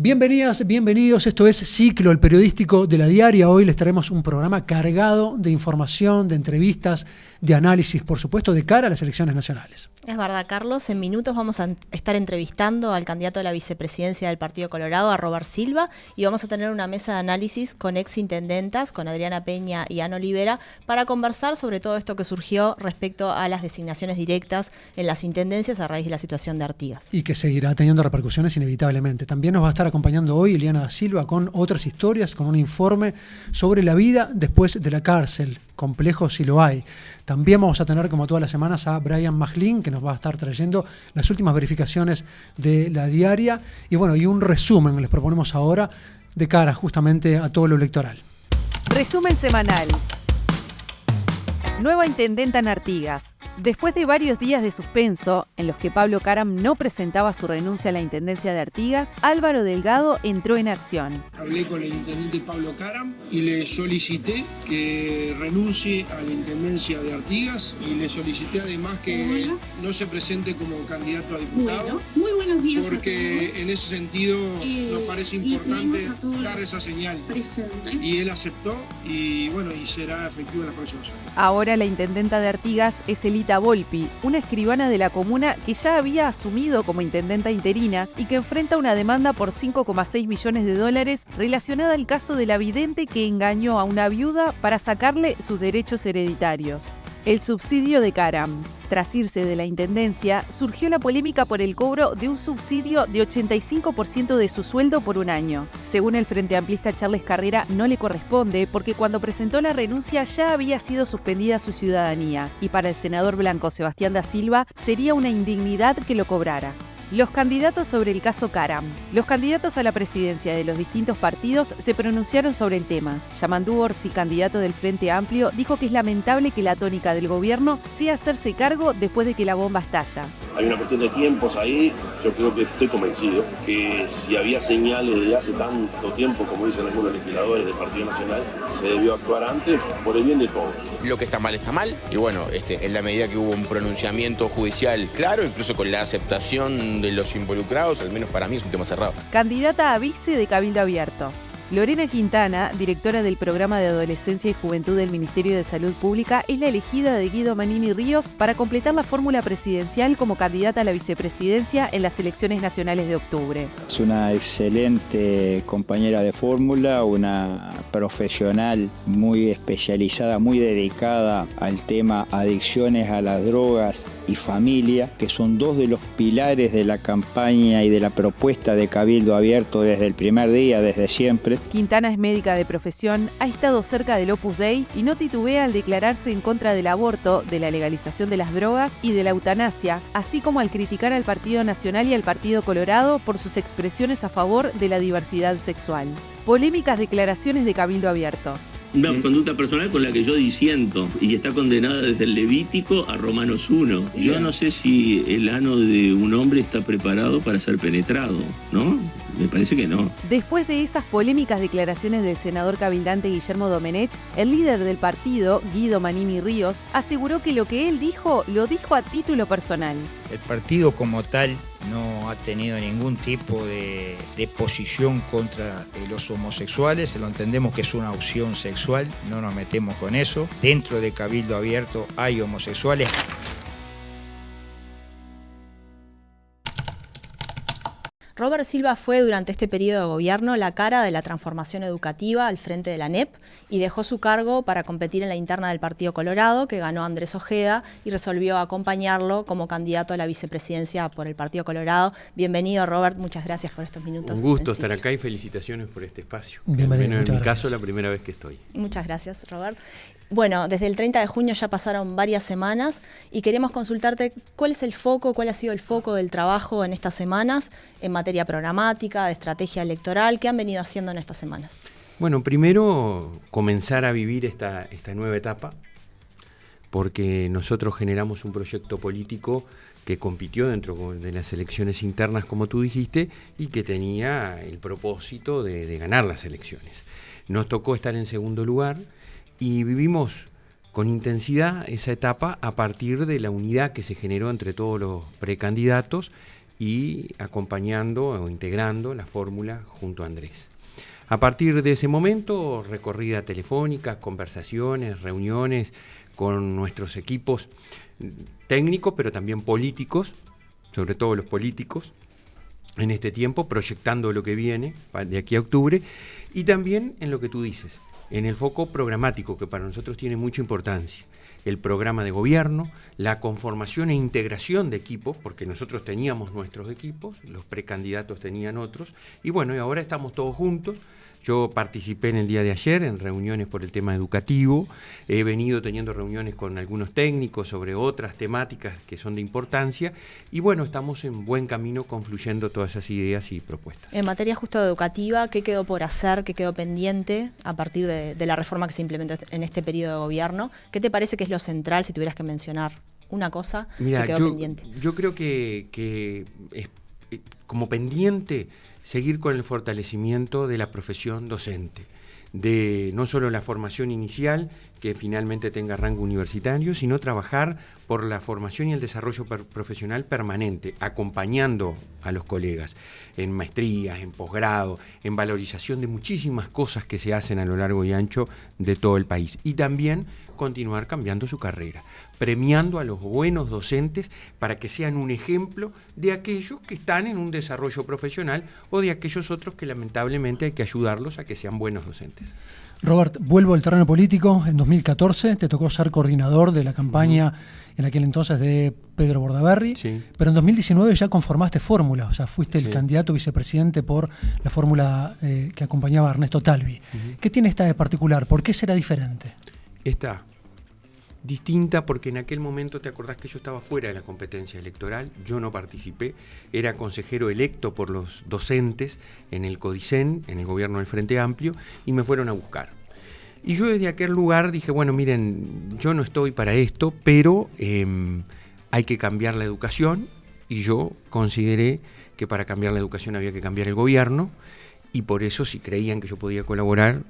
Bienvenidas, bienvenidos. Esto es Ciclo, el periodístico de La Diaria. Hoy les traemos un programa cargado de información, de entrevistas, de análisis, por supuesto, de cara a las elecciones nacionales. Es verdad, Carlos. En minutos vamos a estar entrevistando al candidato a la vicepresidencia del Partido Colorado, a Robert Silva, y vamos a tener una mesa de análisis con exintendentas, con Adriana Peña y Ana Olivera, para conversar sobre todo esto que surgió respecto a las designaciones directas en las intendencias a raíz de la situación de Artigas. Y que seguirá teniendo repercusiones inevitablemente. También nos va a estar acompañando hoy Eliana da Silva con otras historias, con un informe sobre la vida después de la cárcel. Complejo si lo hay. También vamos a tener, como todas las semanas, a Brian Maglin, que nos va a estar trayendo las últimas verificaciones de La Diaria. Y bueno, y un resumen les proponemos ahora de cara justamente a todo lo electoral. Resumen semanal. Nueva intendenta en Artigas. Después de varios días de suspenso, en los que Pablo Caram no presentaba su renuncia a la intendencia de Artigas, Álvaro Delgado entró en acción. Hablé con el intendente Pablo Caram y le solicité que renuncie a la intendencia de Artigas y le solicité además que no se presente como candidato a diputado. Bueno, muy buenos días. Porque en ese sentido nos parece importante dar esa señal. Presente. Y él aceptó y bueno, y será efectivo en las próximas semanas. Ahora la intendenta de Artigas es Elita Volpi, una escribana de la comuna que ya había asumido como intendenta interina y que enfrenta una demanda por $5,6 millones relacionada al caso de la vidente que engañó a una viuda para sacarle sus derechos hereditarios. El subsidio de Caram. Tras irse de la intendencia, surgió la polémica por el cobro de un subsidio de 85% de su sueldo por un año. Según el frente amplista Charles Carrera, no le corresponde porque cuando presentó la renuncia ya había sido suspendida su ciudadanía y para el senador blanco Sebastián da Silva sería una indignidad que lo cobrara. Los candidatos sobre el caso Caram. Los candidatos a la presidencia de los distintos partidos se pronunciaron sobre el tema. Yamandú Orsi, candidato del Frente Amplio, dijo que es lamentable que la tónica del gobierno sea hacerse cargo después de que la bomba estalla. Hay una cuestión de tiempos ahí, yo creo que estoy convencido que si había señales de hace tanto tiempo, como dicen algunos legisladores del Partido Nacional, se debió actuar antes por el bien de todos. Lo que está mal, y bueno, en la medida que hubo un pronunciamiento judicial claro, incluso con la aceptación de los involucrados, al menos para mí es un tema cerrado. Candidata a vice de Cabildo Abierto. Lorena Quintana, directora del Programa de Adolescencia y Juventud del Ministerio de Salud Pública, es la elegida de Guido Manini Ríos para completar la fórmula presidencial como candidata a la vicepresidencia en las elecciones nacionales de octubre. Es una excelente compañera de fórmula, una profesional muy especializada, muy dedicada al tema adicciones a las drogas y familia, que son dos de los pilares de la campaña y de la propuesta de Cabildo Abierto desde el primer día, desde siempre. Quintana es médica de profesión, ha estado cerca del Opus Dei y no titubea al declararse en contra del aborto, de la legalización de las drogas y de la eutanasia, así como al criticar al Partido Nacional y al Partido Colorado por sus expresiones a favor de la diversidad sexual. Polémicas declaraciones de Cabildo Abierto. Una conducta personal con la que yo disiento y está condenada desde el Levítico a Romanos 1. Yo no sé si el ano de un hombre está preparado para ser penetrado, ¿no? Me parece que no. Después de esas polémicas declaraciones del senador cabildante Guillermo Domenech, el líder del partido, Guido Manini Ríos, aseguró que lo que él dijo, lo dijo a título personal. El partido como tal no ha tenido ningún tipo de posición contra los homosexuales, lo entendemos que es una opción sexual, no nos metemos con eso. Dentro de Cabildo Abierto hay homosexuales. Robert Silva fue durante este periodo de gobierno la cara de la transformación educativa al frente de la ANEP y dejó su cargo para competir en la interna del Partido Colorado, que ganó Andrés Ojeda y resolvió acompañarlo como candidato a la vicepresidencia por el Partido Colorado. Bienvenido, Robert, muchas gracias por estos minutos. Un gusto estar acá y felicitaciones por este espacio. Bienvenido. En mi caso, la primera vez que estoy. Muchas gracias, Robert. Bueno, desde el 30 de junio ya pasaron varias semanas y queríamos consultarte cuál es el foco, cuál ha sido el foco del trabajo en estas semanas en materia programática, de estrategia electoral. ¿Qué han venido haciendo en estas semanas? Bueno, primero comenzar a vivir esta nueva etapa, porque nosotros generamos un proyecto político que compitió dentro de las elecciones internas, como tú dijiste, y que tenía el propósito de ganar las elecciones. Nos tocó estar en segundo lugar y vivimos con intensidad esa etapa a partir de la unidad que se generó entre todos los precandidatos y acompañando o integrando la fórmula junto a Andrés. A partir de ese momento, recorrida telefónica, conversaciones, reuniones con nuestros equipos técnicos, pero también políticos, sobre todo los políticos, en este tiempo, proyectando lo que viene de aquí a octubre, y también en lo que tú dices, en el foco programático, que para nosotros tiene mucha importancia. El programa de gobierno, la conformación e integración de equipos, porque nosotros teníamos nuestros equipos, los precandidatos tenían otros, y bueno, y ahora estamos todos juntos. Yo participé en el día de ayer en reuniones por el tema educativo, he venido teniendo reuniones con algunos técnicos sobre otras temáticas que son de importancia, y bueno, estamos en buen camino confluyendo todas esas ideas y propuestas. En materia justo educativa, ¿qué quedó por hacer, qué quedó pendiente a partir de la reforma que se implementó en este periodo de gobierno? ¿Qué te parece que es lo central, si tuvieras que mencionar una cosa que quedó pendiente? Yo creo que es, como pendiente, seguir con el fortalecimiento de la profesión docente, de no solo la formación inicial, que finalmente tenga rango universitario, sino trabajar por la formación y el desarrollo profesional permanente, acompañando a los colegas en maestrías, en posgrado, en valorización de muchísimas cosas que se hacen a lo largo y ancho de todo el país. Y también continuar cambiando su carrera, premiando a los buenos docentes para que sean un ejemplo de aquellos que están en un desarrollo profesional o de aquellos otros que lamentablemente hay que ayudarlos a que sean buenos docentes. Robert, vuelvo al terreno político. En 2014 te tocó ser coordinador de la campaña en aquel entonces de Pedro Bordaberry, sí. Pero en 2019 ya conformaste fórmula, o sea, fuiste el candidato vicepresidente por la fórmula que acompañaba a Ernesto Talvi. ¿Qué tiene esta de particular? ¿Por qué será diferente? Está distinta porque en aquel momento, te acordás que yo estaba fuera de la competencia electoral, yo no participé, era consejero electo por los docentes en el CODICEN, en el gobierno del Frente Amplio, y me fueron a buscar. Y yo desde aquel lugar dije, bueno, miren, yo no estoy para esto, pero hay que cambiar la educación, y yo consideré que para cambiar la educación había que cambiar el gobierno, y por eso, si creían que yo podía colaborar,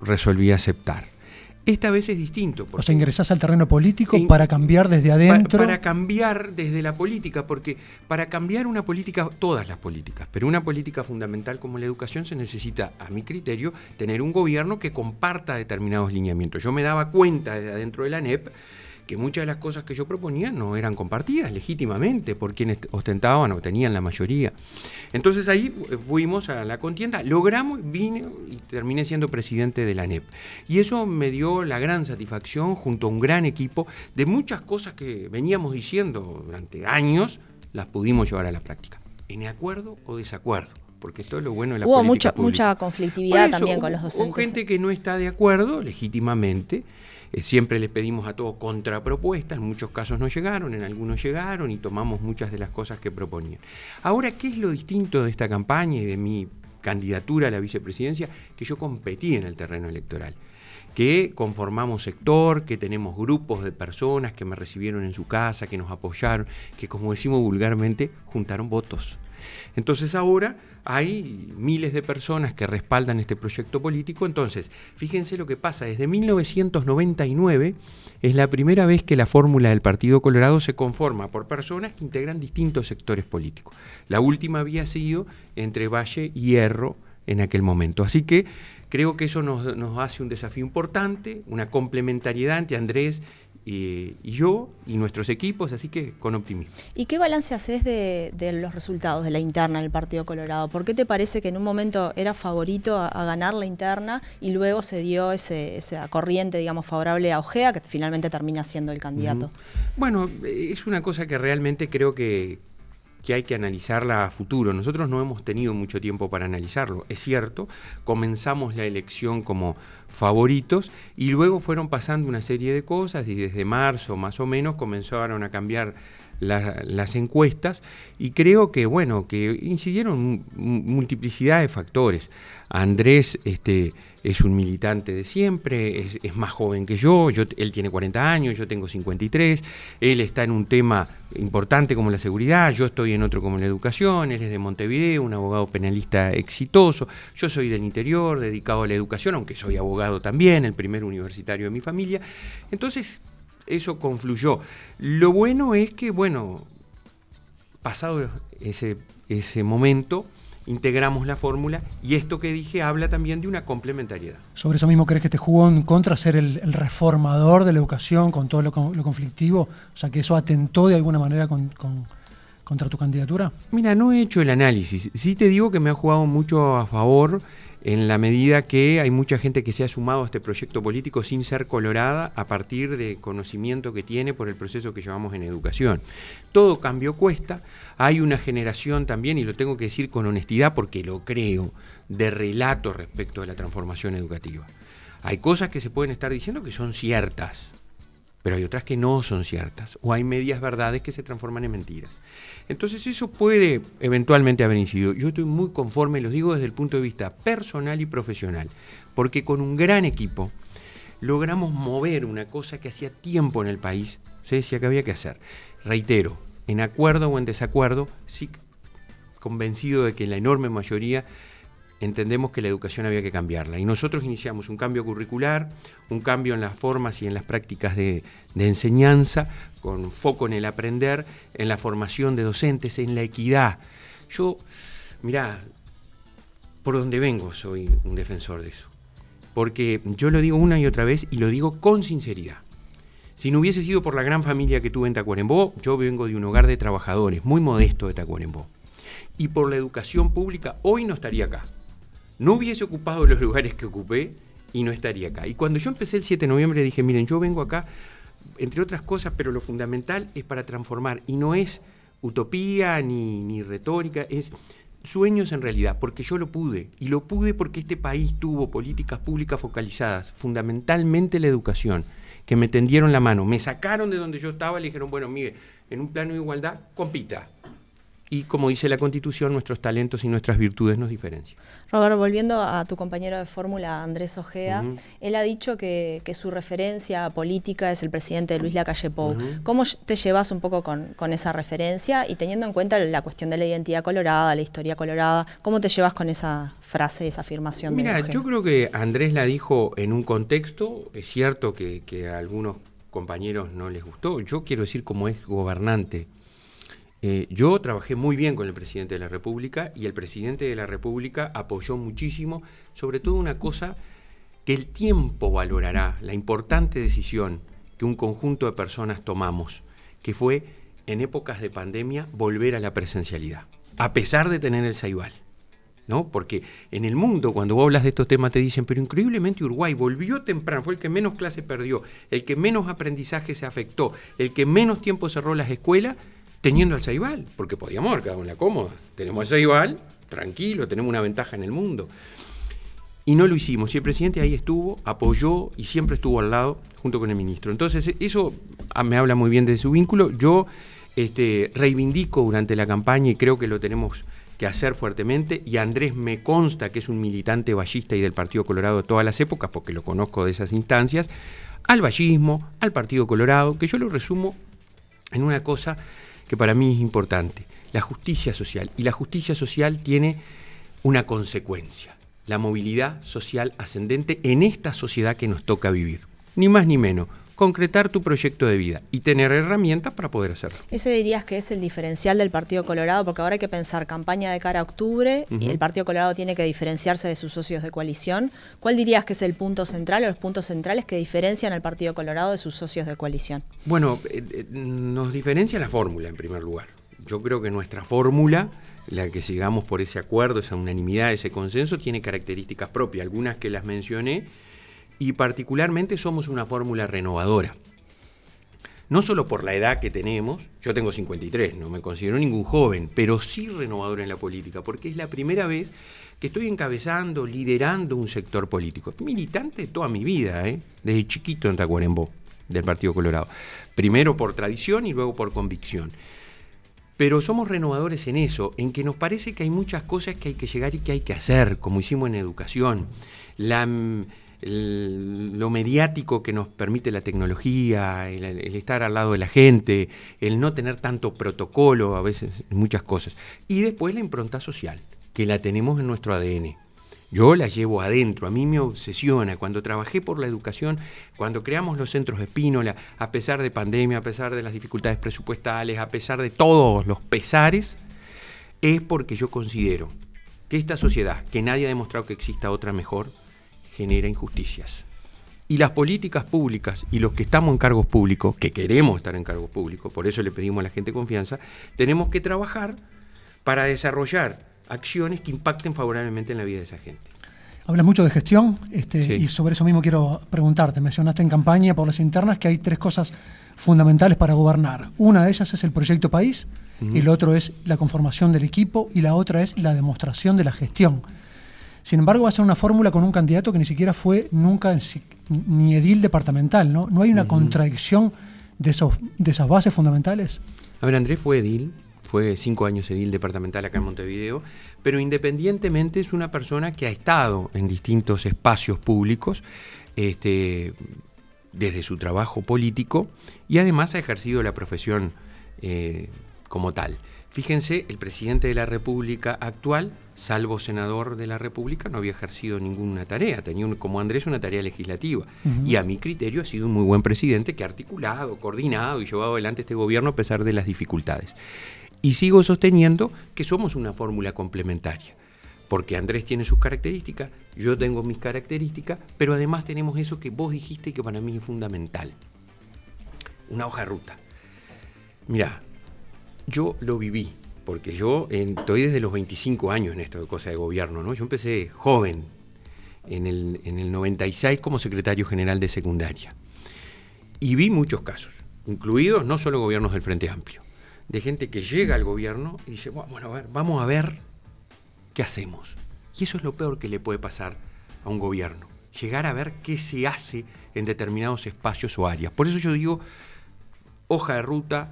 resolví aceptar. Esta vez es distinto. O sea, ingresás al terreno político para cambiar desde adentro. Para cambiar desde la política, porque para cambiar una política, todas las políticas, pero una política fundamental como la educación, se necesita, a mi criterio, tener un gobierno que comparta determinados lineamientos. Yo me daba cuenta desde adentro de la ANEP que muchas de las cosas que yo proponía no eran compartidas legítimamente por quienes ostentaban o tenían la mayoría. Entonces ahí fuimos a la contienda, logramos, vine y terminé siendo presidente de la ANEP. Y eso me dio la gran satisfacción, junto a un gran equipo, de muchas cosas que veníamos diciendo durante años, las pudimos llevar a la práctica, en acuerdo o desacuerdo. Porque esto es lo bueno de la política pública. Mucha conflictividad también con los docentes. Hubo gente que no está de acuerdo, legítimamente. Siempre les pedimos a todos contrapropuestas, en muchos casos no llegaron, en algunos llegaron y tomamos muchas de las cosas que proponían. Ahora, ¿qué es lo distinto de esta campaña y de mi candidatura a la vicepresidencia? Que yo competí en el terreno electoral, que conformamos sector, que tenemos grupos de personas que me recibieron en su casa, que nos apoyaron, que, como decimos vulgarmente, juntaron votos. Entonces ahora hay miles de personas que respaldan este proyecto político. Entonces, fíjense lo que pasa, desde 1999 es la primera vez que la fórmula del Partido Colorado se conforma por personas que integran distintos sectores políticos. La última había sido entre Valle y Hierro en aquel momento. Así que creo que eso nos hace un desafío importante, una complementariedad entre Andrés y yo y nuestros equipos, así que con optimismo. ¿Y qué balance haces de los resultados de la interna del Partido Colorado? ¿Por qué te parece que en un momento era favorito a ganar la interna y luego se dio esa corriente, digamos, favorable a Ojeda, que finalmente termina siendo el candidato? Bueno, es una cosa que realmente creo que hay que analizarla a futuro. Nosotros no hemos tenido mucho tiempo para analizarlo. Es cierto, comenzamos la elección como favoritos y luego fueron pasando una serie de cosas y desde marzo más o menos comenzaron a cambiar las encuestas y creo que, bueno, que incidieron multiplicidad de factores. Andrés es un militante de siempre, es más joven que yo, él tiene 40 años, yo tengo 53, él está en un tema importante como la seguridad, yo estoy en otro como la educación, él es de Montevideo, un abogado penalista exitoso, yo soy del interior, dedicado a la educación, aunque soy abogado también, el primer universitario de mi familia. Entonces, eso confluyó. Lo bueno es que, bueno, Pasado ese momento, integramos la fórmula y esto que dije habla también de una complementariedad. ¿Sobre eso mismo crees que te jugó en contra ser el reformador de la educación con todo lo conflictivo? O sea, que eso atentó de alguna manera contra tu candidatura. Mira, no he hecho el análisis. Sí te digo que me ha jugado mucho a favor en la medida que hay mucha gente que se ha sumado a este proyecto político sin ser colorada a partir de conocimiento que tiene por el proceso que llevamos en educación. Todo cambio cuesta. Hay una generación también, y lo tengo que decir con honestidad porque lo creo, de relato respecto de la transformación educativa. Hay cosas que se pueden estar diciendo que son ciertas, pero hay otras que no son ciertas, o hay medias verdades que se transforman en mentiras. Entonces eso puede eventualmente haber incidido. Yo estoy muy conforme, los digo desde el punto de vista personal y profesional, porque con un gran equipo logramos mover una cosa que hacía tiempo en el país se decía que había que hacer. Reitero, en acuerdo o en desacuerdo, sí convencido de que en la enorme mayoría entendemos que la educación había que cambiarla. Y nosotros iniciamos un cambio curricular, un cambio en las formas y en las prácticas de enseñanza, con foco en el aprender, en la formación de docentes, en la equidad. Yo, mirá, por donde vengo soy un defensor de eso. Porque yo lo digo una y otra vez y lo digo con sinceridad. Si no hubiese sido por la gran familia que tuve en Tacuarembó, yo vengo de un hogar de trabajadores, muy modesto de Tacuarembó. Y por la educación pública, hoy no estaría acá. No hubiese ocupado los lugares que ocupé y no estaría acá. Y cuando yo empecé el 7 de noviembre dije, miren, yo vengo acá, entre otras cosas, pero lo fundamental es para transformar. Y no es utopía ni retórica, es sueños en realidad, porque yo lo pude. Y lo pude porque este país tuvo políticas públicas focalizadas, fundamentalmente la educación, que me tendieron la mano. Me sacaron de donde yo estaba y le dijeron, bueno, mire, en un plano de igualdad, compita. Y como dice la Constitución, nuestros talentos y nuestras virtudes nos diferencian. Robert, volviendo a tu compañero de fórmula, Andrés Ojeda, él ha dicho que su referencia política es el presidente Luis Lacalle Pou. ¿Cómo te llevas un poco con esa referencia? Y teniendo en cuenta la cuestión de la identidad colorada, la historia colorada, ¿cómo te llevas con esa frase, esa afirmación? Mira, yo creo que Andrés la dijo en un contexto, es cierto que a algunos compañeros no les gustó. Yo quiero decir, como es gobernante, yo trabajé muy bien con el presidente de la República y el presidente de la República apoyó muchísimo, sobre todo una cosa que el tiempo valorará, la importante decisión que un conjunto de personas tomamos, que fue en épocas de pandemia volver a la presencialidad, a pesar de tener el Ceibal, ¿no? Porque en el mundo, cuando vos hablas de estos temas, te dicen, pero increíblemente Uruguay volvió temprano, fue el que menos clase perdió, el que menos aprendizaje se afectó, el que menos tiempo cerró las escuelas, teniendo el Ceibal, porque podíamos haber quedado en la cómoda. Tenemos el Ceibal, tranquilo, tenemos una ventaja en el mundo. Y no lo hicimos. Y el presidente ahí estuvo, apoyó y siempre estuvo al lado, junto con el ministro. Entonces, eso me habla muy bien de su vínculo. Yo reivindico durante la campaña y creo que lo tenemos que hacer fuertemente. Y Andrés me consta que es un militante vallista y del Partido Colorado de todas las épocas, porque lo conozco de esas instancias, al vallismo, al Partido Colorado, que yo lo resumo en una cosa que para mí es importante, la justicia social. Y la justicia social tiene una consecuencia, la movilidad social ascendente en esta sociedad que nos toca vivir. Ni más ni menos, concretar tu proyecto de vida y tener herramientas para poder hacerlo. ¿Ese dirías que es el diferencial del Partido Colorado? Porque ahora hay que pensar campaña de cara a octubre y el Partido Colorado tiene que diferenciarse de sus socios de coalición. ¿Cuál dirías que es el punto central o los puntos centrales que diferencian al Partido Colorado de sus socios de coalición? Bueno, nos diferencia la fórmula en primer lugar. Yo creo que nuestra fórmula, la que sigamos por ese acuerdo, esa unanimidad, ese consenso, tiene características propias, algunas que las mencioné, y particularmente somos una fórmula renovadora. No solo por la edad que tenemos, yo tengo 53, no me considero ningún joven, pero sí renovador en la política, porque es la primera vez que estoy encabezando, liderando un sector político. Militante toda mi vida, desde chiquito en Tacuarembó, del Partido Colorado. Primero por tradición y luego por convicción. Pero somos renovadores en eso, en que nos parece que hay muchas cosas que hay que llegar y que hay que hacer, como hicimos en educación. Lo mediático que nos permite la tecnología, el estar al lado de la gente, el no tener tanto protocolo, a veces muchas cosas. Y después la impronta social, que la tenemos en nuestro ADN. Yo la llevo adentro, a mí me obsesiona. Cuando trabajé por la educación, cuando creamos los centros de Espínola, a pesar de pandemia, a pesar de las dificultades presupuestales, a pesar de todos los pesares, es porque yo considero que esta sociedad, que nadie ha demostrado que exista otra mejor, genera injusticias. Y las políticas públicas y los que estamos en cargos públicos, que queremos estar en cargos públicos, por eso le pedimos a la gente confianza, tenemos que trabajar para desarrollar acciones que impacten favorablemente en la vida de esa gente. Hablas mucho de gestión Sí. y sobre eso mismo quiero preguntarte. Mencionaste en campaña por las internas que hay 3 cosas fundamentales para gobernar. Una de ellas es el proyecto país, el otro es la conformación del equipo y la otra es la demostración de la gestión. Sin embargo, va a ser una fórmula con un candidato que ni siquiera fue nunca ni edil departamental, ¿no? ¿No hay una contradicción de esas bases fundamentales? A ver, Andrés fue edil, fue 5 años edil departamental acá en Montevideo, pero independientemente es una persona que ha estado en distintos espacios públicos desde su trabajo político y además ha ejercido la profesión como tal. Fíjense, el presidente de la República actual, salvo senador de la República, no había ejercido ninguna tarea, tenía como Andrés una tarea legislativa. Y a mi criterio ha sido un muy buen presidente que ha articulado, coordinado y llevado adelante este gobierno a pesar de las dificultades. Y sigo sosteniendo que somos una fórmula complementaria, porque Andrés tiene sus características, yo tengo mis características, pero además tenemos eso que vos dijiste y que para mí es fundamental, una hoja de ruta. Mirá, yo lo viví, porque yo estoy desde los 25 años en esto de cosas de gobierno, ¿no? Yo empecé joven, en el 96 como secretario general de secundaria. Y vi muchos casos, incluidos no solo gobiernos del Frente Amplio, de gente que llega al gobierno y dice, bueno, vamos a ver qué hacemos. Y eso es lo peor que le puede pasar a un gobierno, llegar a ver qué se hace en determinados espacios o áreas. Por eso yo digo, hoja de ruta,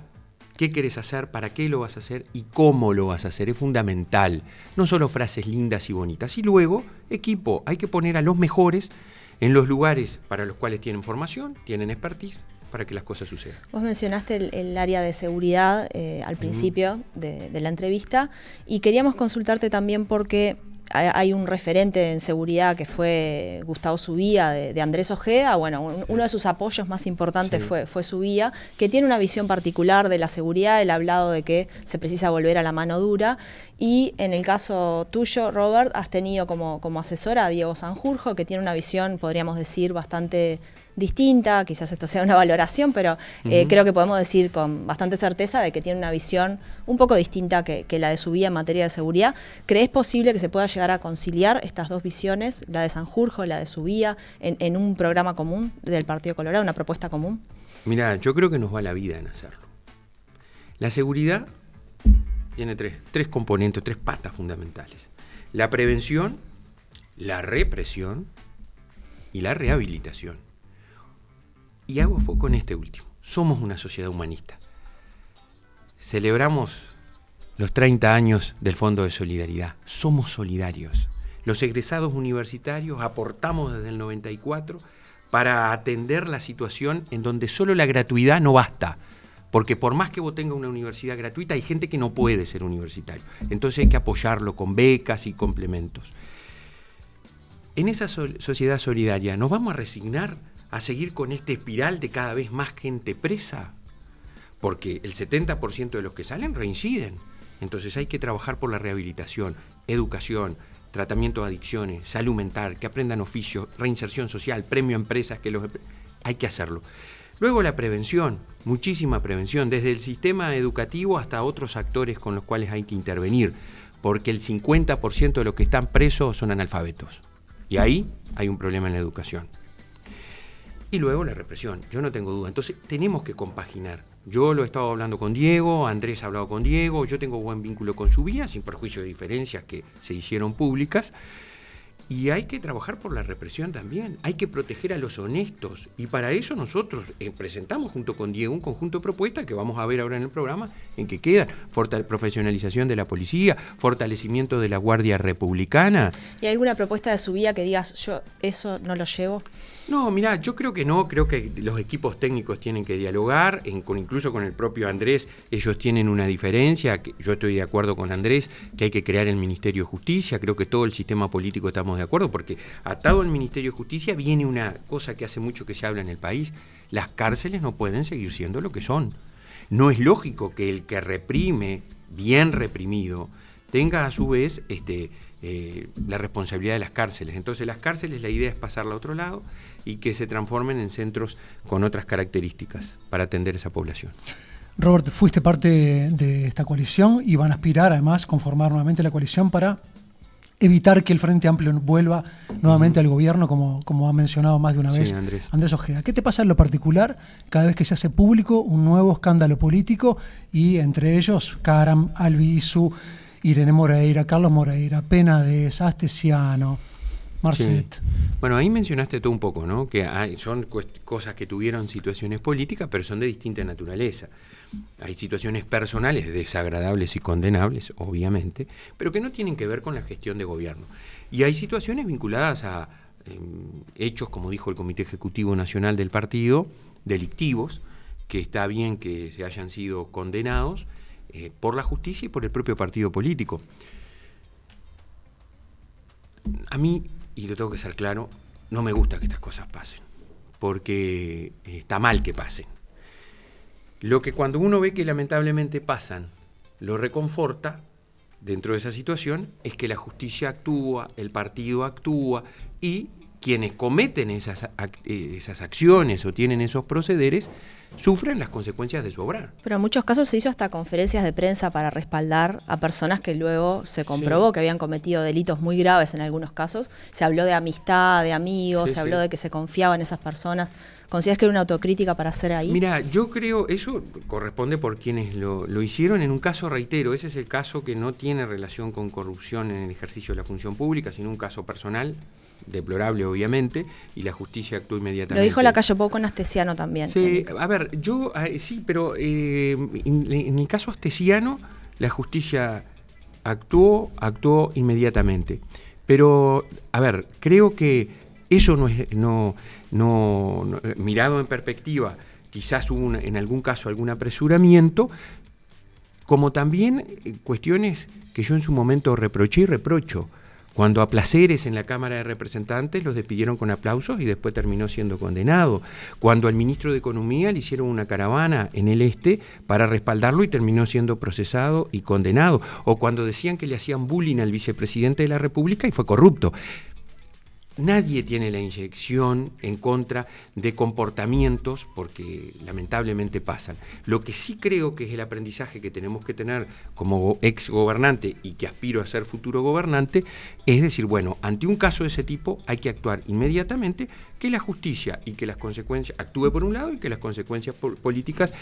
qué querés hacer, para qué lo vas a hacer y cómo lo vas a hacer. Es fundamental. No solo frases lindas y bonitas. Y luego, equipo. Hay que poner a los mejores en los lugares para los cuales tienen formación, tienen expertise, para que las cosas sucedan. Vos mencionaste el área de seguridad al principio de la entrevista y queríamos consultarte también porque hay un referente en seguridad que fue Gustavo Subía de Andrés Ojeda. Bueno, uno de sus apoyos más importantes fue Subía, que tiene una visión particular de la seguridad. Él ha hablado de que se precisa volver a la mano dura. Y en el caso tuyo, Robert, has tenido como asesora a Diego Sanjurjo, que tiene una visión, podríamos decir, bastante distinta. Quizás esto sea una valoración, pero creo que podemos decir con bastante certeza de que tiene una visión un poco distinta que la de Subía en materia de seguridad. ¿Crees posible que se pueda llegar a conciliar estas dos visiones, la de Sanjurjo y la de Subía, en un programa común del Partido Colorado, una propuesta común? Mirá, yo creo que nos va la vida en hacerlo. La seguridad tiene tres componentes, 3 patas fundamentales. La prevención, la represión y la rehabilitación. Y hago foco en este último. Somos una sociedad humanista. Celebramos los 30 años del Fondo de Solidaridad. Somos solidarios. Los egresados universitarios aportamos desde el 94 para atender la situación en donde solo la gratuidad no basta. Porque por más que vos tengas una universidad gratuita, hay gente que no puede ser universitario. Entonces hay que apoyarlo con becas y complementos. En esa sociedad solidaria, ¿nos vamos a resignar a seguir con esta espiral de cada vez más gente presa? Porque el 70% de los que salen reinciden. Entonces hay que trabajar por la rehabilitación, educación, tratamiento de adicciones, salud mental, que aprendan oficios, reinserción social, premio a empresas, hay que hacerlo. Luego la prevención, muchísima prevención, desde el sistema educativo hasta otros actores con los cuales hay que intervenir, porque el 50% de los que están presos son analfabetos. Y ahí hay un problema en la educación. Y luego la represión, yo no tengo duda. Entonces tenemos que compaginar. Yo lo he estado hablando con Diego, Andrés ha hablado con Diego, yo tengo buen vínculo con Subía, sin perjuicio de diferencias que se hicieron públicas. Y hay que trabajar por la represión también, hay que proteger a los honestos. Y para eso nosotros presentamos junto con Diego un conjunto de propuestas que vamos a ver ahora en el programa, en que quedan profesionalización de la policía, fortalecimiento de la Guardia Republicana. ¿Y hay alguna propuesta de Subía que digas, yo eso no lo llevo? No, mirá, yo creo que no, creo que los equipos técnicos tienen que dialogar, incluso con el propio Andrés, ellos tienen una diferencia, que yo estoy de acuerdo con Andrés, que hay que crear el Ministerio de Justicia, creo que todo el sistema político estamos de acuerdo, porque atado al Ministerio de Justicia viene una cosa que hace mucho que se habla en el país, las cárceles no pueden seguir siendo lo que son. No es lógico que el que reprime, bien reprimido, tenga a su vez la responsabilidad de las cárceles. Entonces las cárceles, la idea es pasarla a otro lado y que se transformen en centros con otras características para atender a esa población. Robert, fuiste parte de esta coalición y van a aspirar además a conformar nuevamente la coalición para evitar que el Frente Amplio vuelva nuevamente al gobierno, como ha mencionado más de una vez Andrés Ojeda. ¿Qué te pasa en lo particular cada vez que se hace público un nuevo escándalo político y entre ellos Karam, Albizu, Irene Moreira, Carlos Moreira, Penades, Astesiano, Marcet? Sí. Bueno, ahí mencionaste todo un poco, ¿no? Que son cosas que tuvieron situaciones políticas, pero son de distinta naturaleza. Hay situaciones personales desagradables y condenables, obviamente, pero que no tienen que ver con la gestión de gobierno. Y hay situaciones vinculadas a hechos, como dijo el Comité Ejecutivo Nacional del partido, delictivos, que está bien que se hayan sido condenados por la justicia y por el propio partido político. A mí, y lo tengo que ser claro, no me gusta que estas cosas pasen, porque está mal que pasen. Lo que cuando uno ve que lamentablemente pasan, lo reconforta dentro de esa situación, es que la justicia actúa, el partido actúa, y quienes cometen esas acciones o tienen esos procederes sufren las consecuencias de su obrar. Pero en muchos casos se hizo hasta conferencias de prensa para respaldar a personas que luego se comprobó que habían cometido delitos muy graves en algunos casos. Se habló de amistad, de amigos, se habló de que se confiaba en esas personas. ¿Consideras que era una autocrítica para hacer ahí? Mira, yo creo, eso corresponde por quienes lo hicieron. En un caso, reitero, ese es el caso que no tiene relación con corrupción en el ejercicio de la función pública, sino un caso personal, deplorable obviamente, y la justicia actuó inmediatamente. Lo dijo Lacalle Pou con Astesiano también. Sí, a ver, yo sí, pero en el caso Astesiano la justicia actuó inmediatamente. Pero, a ver, creo que eso no mirado en perspectiva, quizás hubo en algún caso algún apresuramiento, como también cuestiones que yo en su momento reproché y reprocho. Cuando a Placeres en la Cámara de Representantes los despidieron con aplausos y después terminó siendo condenado. Cuando al ministro de Economía le hicieron una caravana en el este para respaldarlo y terminó siendo procesado y condenado. O cuando decían que le hacían bullying al vicepresidente de la República y fue corrupto. Nadie tiene la inyección en contra de comportamientos porque lamentablemente pasan. Lo que sí creo que es el aprendizaje que tenemos que tener como ex gobernante y que aspiro a ser futuro gobernante, es decir, bueno, ante un caso de ese tipo hay que actuar inmediatamente, que la justicia y que las consecuencias actúe por un lado y que las consecuencias políticas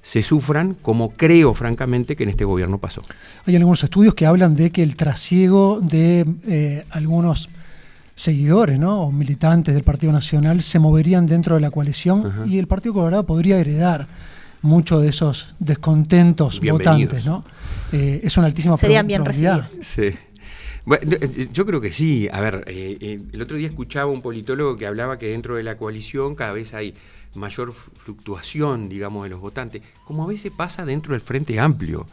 se sufran, como creo francamente que en este gobierno pasó. Hay algunos estudios que hablan de que el trasiego de algunos seguidores, ¿no?, o militantes del Partido Nacional se moverían dentro de la coalición y el Partido Colorado podría heredar muchos de esos descontentos votantes, ¿no? Es una altísima Serían bien probabilidad. recibidos. Sí. Bueno, yo creo que sí. A ver, el otro día escuchaba un politólogo que hablaba que dentro de la coalición cada vez hay mayor fluctuación, digamos, de los votantes, como a veces pasa dentro del Frente Amplio.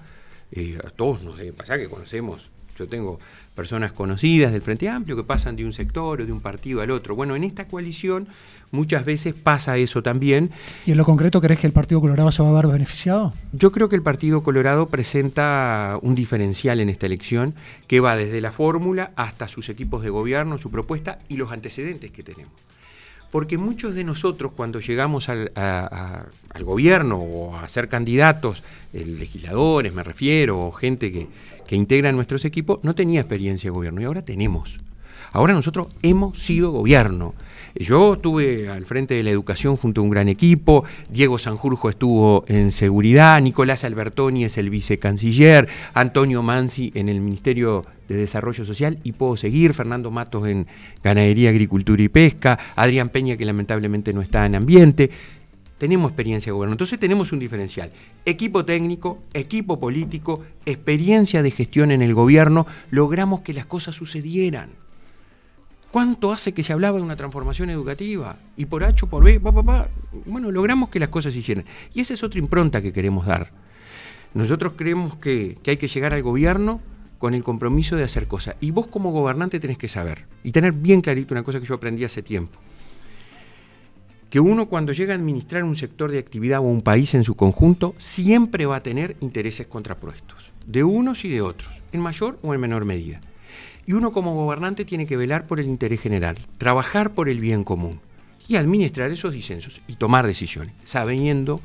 A todos nos debe pasar que conocemos. Yo tengo personas conocidas del Frente Amplio que pasan de un sector o de un partido al otro. Bueno, en esta coalición muchas veces pasa eso también. ¿Y en lo concreto crees que el Partido Colorado se va a ver beneficiado? Yo creo que el Partido Colorado presenta un diferencial en esta elección que va desde la fórmula hasta sus equipos de gobierno, su propuesta y los antecedentes que tenemos. Porque muchos de nosotros cuando llegamos al gobierno o a ser candidatos, legisladores me refiero, o gente que integra nuestros equipos, no tenía experiencia de gobierno y ahora tenemos. Ahora nosotros hemos sido gobierno. Yo estuve al frente de la educación junto a un gran equipo, Diego Sanjurjo estuvo en seguridad, Nicolás Albertoni es el vicecanciller, Antonio Mansi en el Ministerio de Desarrollo Social y puedo seguir, Fernando Matos en Ganadería, Agricultura y Pesca, Adrián Peña que lamentablemente no está en ambiente. Tenemos experiencia de gobierno, entonces tenemos un diferencial. Equipo técnico, equipo político, experiencia de gestión en el gobierno, logramos que las cosas sucedieran. ¿Cuánto hace que se hablaba de una transformación educativa? Y por H, por B, bueno, logramos que las cosas se hicieran. Y esa es otra impronta que queremos dar. Nosotros creemos que hay que llegar al gobierno con el compromiso de hacer cosas. Y vos como gobernante tenés que saber y tener bien clarito una cosa que yo aprendí hace tiempo. Que uno cuando llega a administrar un sector de actividad o un país en su conjunto, siempre va a tener intereses contrapuestos, de unos y de otros, en mayor o en menor medida. Y uno como gobernante tiene que velar por el interés general, trabajar por el bien común y administrar esos disensos y tomar decisiones, sabiendo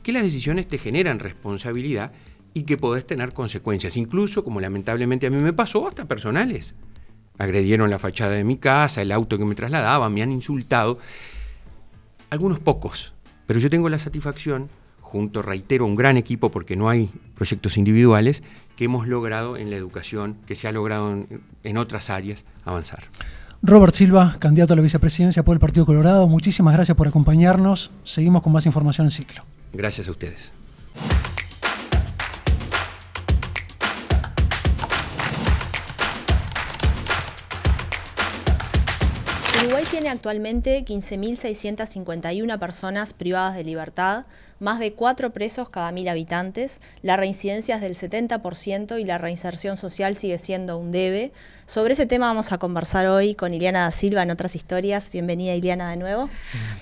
que las decisiones te generan responsabilidad y que podés tener consecuencias, incluso, como lamentablemente a mí me pasó, hasta personales. Agredieron la fachada de mi casa, el auto que me trasladaba, me han insultado. Algunos pocos, pero yo tengo la satisfacción, junto, reitero, un gran equipo, porque no hay proyectos individuales, que hemos logrado en la educación, que se ha logrado en otras áreas, avanzar. Robert Silva, candidato a la vicepresidencia por el Partido Colorado, muchísimas gracias por acompañarnos. Seguimos con más información en Ciclo. Gracias a ustedes. Uruguay tiene actualmente 15.651 personas privadas de libertad, más de 4 presos cada 1.000 habitantes, la reincidencia es del 70% y la reinserción social sigue siendo un debe. Sobre ese tema vamos a conversar hoy con Ileana da Silva en Otras Historias. Bienvenida, Ileana, de nuevo.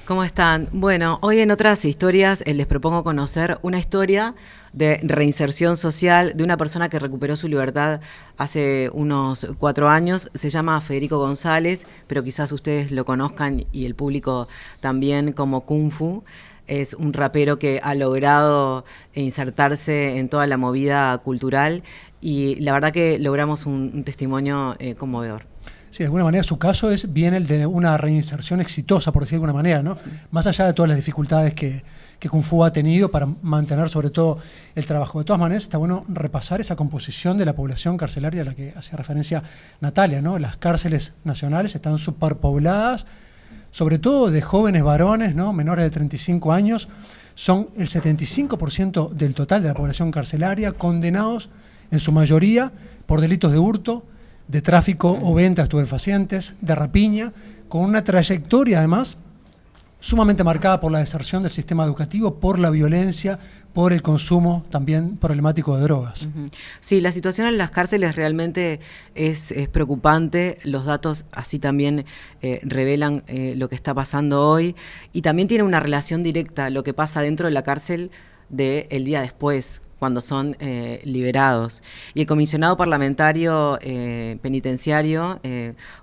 ¿Cómo están? Bueno, hoy en Otras Historias les propongo conocer una historia de reinserción social de una persona que recuperó su libertad hace unos 4 años. Se llama Federico González, pero quizás ustedes lo conozcan y el público también como Kung Fu. Es un rapero que ha logrado insertarse en toda la movida cultural y la verdad que logramos un testimonio conmovedor. Sí, de alguna manera su caso es bien el de una reinserción exitosa, por decir de alguna manera, ¿no? Más allá de todas las dificultades que Kung Fu ha tenido para mantener sobre todo el trabajo. De todas maneras, está bueno repasar esa composición de la población carcelaria a la que hacía referencia Natalia, ¿no? Las cárceles nacionales están superpobladas, sobre todo de jóvenes varones, ¿no? Menores de 35 años, son el 75% del total de la población carcelaria, condenados en su mayoría por delitos de hurto, de tráfico o venta de estupefacientes, de rapiña, con una trayectoria además sumamente marcada por la deserción del sistema educativo, por la violencia, por el consumo también problemático de drogas. Sí, la situación en las cárceles realmente es preocupante. Los datos así también revelan lo que está pasando hoy y también tiene una relación directa lo que pasa dentro de la cárcel del día después, cuando son liberados. Y el comisionado parlamentario penitenciario,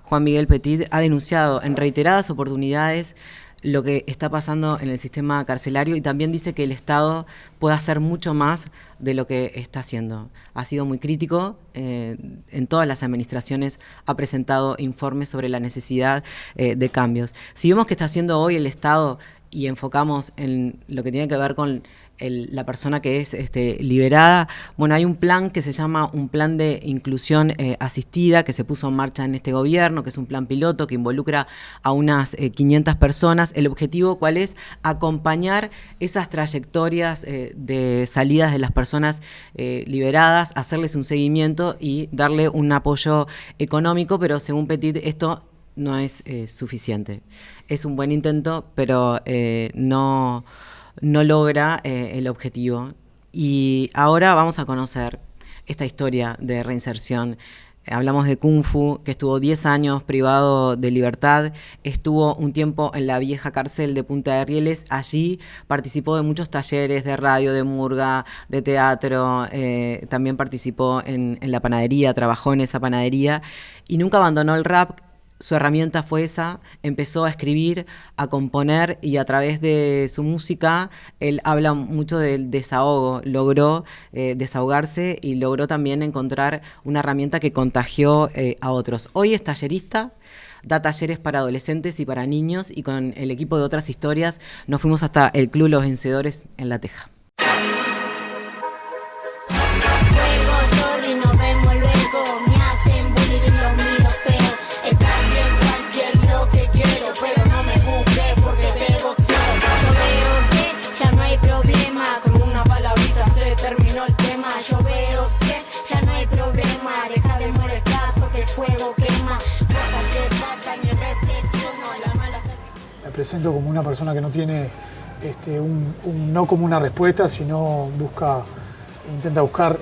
Juan Miguel Petit, ha denunciado en reiteradas oportunidades lo que está pasando en el sistema carcelario y también dice que el Estado puede hacer mucho más de lo que está haciendo. Ha sido muy crítico, en todas las administraciones ha presentado informes sobre la necesidad de cambios. Si vemos que está haciendo hoy el Estado y enfocamos en lo que tiene que ver con la persona que es liberada, bueno, hay un plan que se llama un plan de inclusión asistida que se puso en marcha en este gobierno, que es un plan piloto que involucra a unas 500 personas. El objetivo, ¿cuál es? Acompañar esas trayectorias de salidas de las personas liberadas, hacerles un seguimiento y darle un apoyo económico, pero según Petit esto no es suficiente. Es un buen intento, pero no logra el objetivo. Y ahora vamos a conocer esta historia de reinserción. Hablamos de Kung Fu, que estuvo 10 años privado de libertad, estuvo un tiempo en la vieja cárcel de Punta de Rieles, allí participó de muchos talleres de radio, de murga, de teatro, también participó en la panadería, trabajó en esa panadería y nunca abandonó el rap. Su herramienta fue esa, empezó a escribir, a componer y a través de su música él habla mucho del desahogo, logró desahogarse y logró también encontrar una herramienta que contagió a otros. Hoy es tallerista, da talleres para adolescentes y para niños y con el equipo de Otras Historias nos fuimos hasta el Club Los Vencedores en La Teja. Terminó el tema, yo veo que ya no hay problema, deja de molestar porque el fuego quema, cosas que pasan. presento como una persona que no tiene un no como una respuesta, sino intenta buscar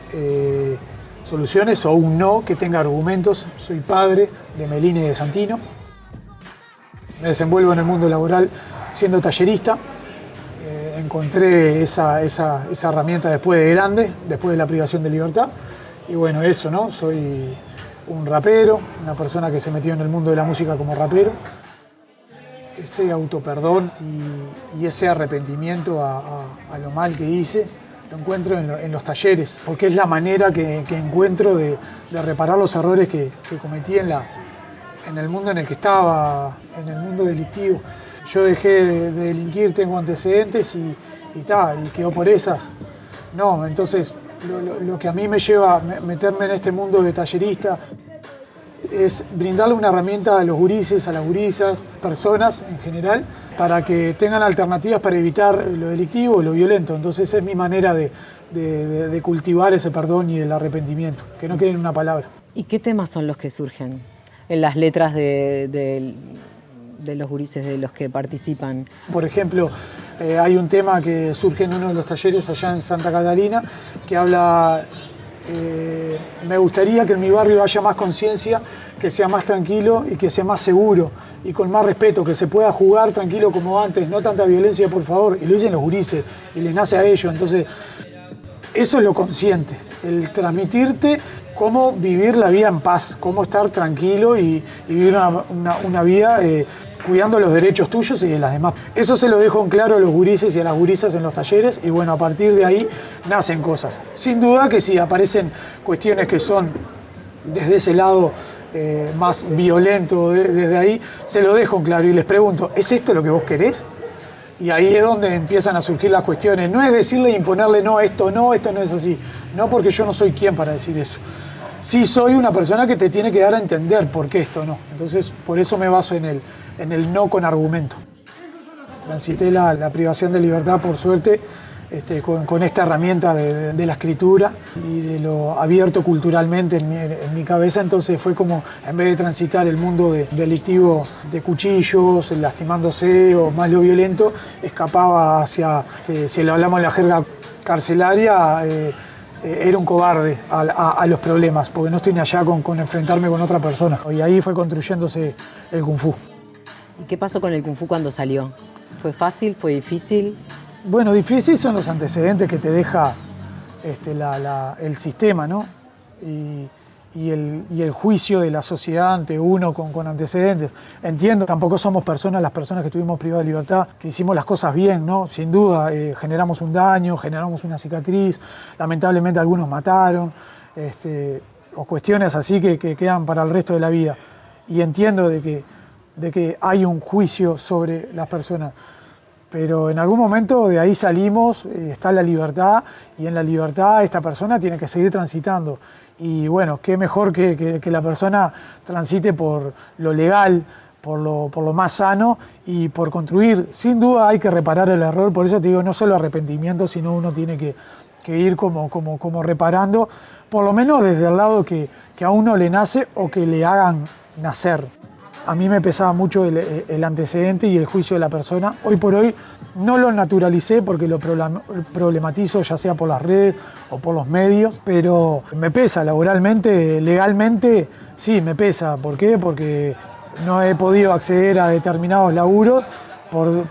soluciones, o un no que tenga argumentos. Soy padre de Melina y de Santino. Me desenvuelvo en el mundo laboral siendo tallerista. Encontré esa herramienta después de grande, después de la privación de libertad. Y bueno, eso, ¿no? Soy un rapero, una persona que se metió en el mundo de la música como rapero. Ese autoperdón y ese arrepentimiento a lo mal que hice, lo encuentro en los talleres, porque es la manera que encuentro de reparar los errores que cometí en el mundo en el que estaba, en el mundo delictivo. Yo dejé de delinquir, tengo antecedentes y quedó por esas. No, entonces lo que a mí me lleva a meterme en este mundo de tallerista es brindarle una herramienta a los gurises, a las gurisas, personas en general, para que tengan alternativas para evitar lo delictivo, lo violento. Entonces es mi manera de cultivar ese perdón y el arrepentimiento, que no quede en una palabra. ¿Y qué temas son los que surgen en las letras de los gurises, de los que participan? Por ejemplo, hay un tema que surge en uno de los talleres allá en Santa Catalina, que habla... me gustaría que en mi barrio haya más conciencia, que sea más tranquilo y que sea más seguro y con más respeto, que se pueda jugar tranquilo como antes, no tanta violencia, por favor. Y lo dicen los gurises y les nace a ellos. Entonces, eso es lo consciente, el transmitirte cómo vivir la vida en paz, cómo estar tranquilo y vivir una vida cuidando los derechos tuyos y de las demás. Eso se lo dejo en claro a los gurises y a las gurisas en los talleres, y bueno, a partir de ahí nacen cosas. Sin duda que sí, aparecen cuestiones que son desde ese lado más violento, desde ahí se lo dejo en claro y les pregunto, ¿es esto lo que vos querés? Y ahí es donde empiezan a surgir las cuestiones. No es decirle e imponerle, no, esto no es así. No, porque yo no soy quien para decir eso. Sí soy una persona que te tiene que dar a entender por qué esto no. Entonces, por eso me baso en el no con argumento. Transité la privación de libertad, por suerte, con esta herramienta de la escritura y de lo abierto culturalmente en mi cabeza. Entonces fue como, en vez de transitar el mundo delictivo de cuchillos, lastimándose o más lo violento, escapaba hacia, si lo hablamos en la jerga carcelaria, era un cobarde a los problemas, porque no estoy ni allá con enfrentarme con otra persona. Y ahí fue construyéndose el Kung Fu. ¿Y qué pasó con el Kung Fu cuando salió? ¿Fue fácil? ¿Fue difícil? Bueno, difícil son los antecedentes que te deja el sistema, ¿no? Y el juicio de la sociedad ante uno con antecedentes. Entiendo, tampoco somos las personas que estuvimos privadas de libertad, que hicimos las cosas bien, ¿no? Sin duda, generamos un daño, generamos una cicatriz, lamentablemente algunos mataron, o cuestiones así que quedan para el resto de la vida. Y entiendo de que hay un juicio sobre las personas. Pero en algún momento de ahí salimos, está la libertad, y en la libertad esta persona tiene que seguir transitando. Y bueno, qué mejor que la persona transite por lo legal, por lo más sano y por construir. Sin duda hay que reparar el error, por eso te digo, no solo arrepentimiento, sino uno tiene que ir como reparando, por lo menos desde el lado que a uno le nace o que le hagan nacer. A mí me pesaba mucho el antecedente y el juicio de la persona. Hoy por hoy no lo naturalicé porque lo problematizo, ya sea por las redes o por los medios, pero me pesa laboralmente, legalmente, sí me pesa. ¿Por qué? Porque no he podido acceder a determinados laburos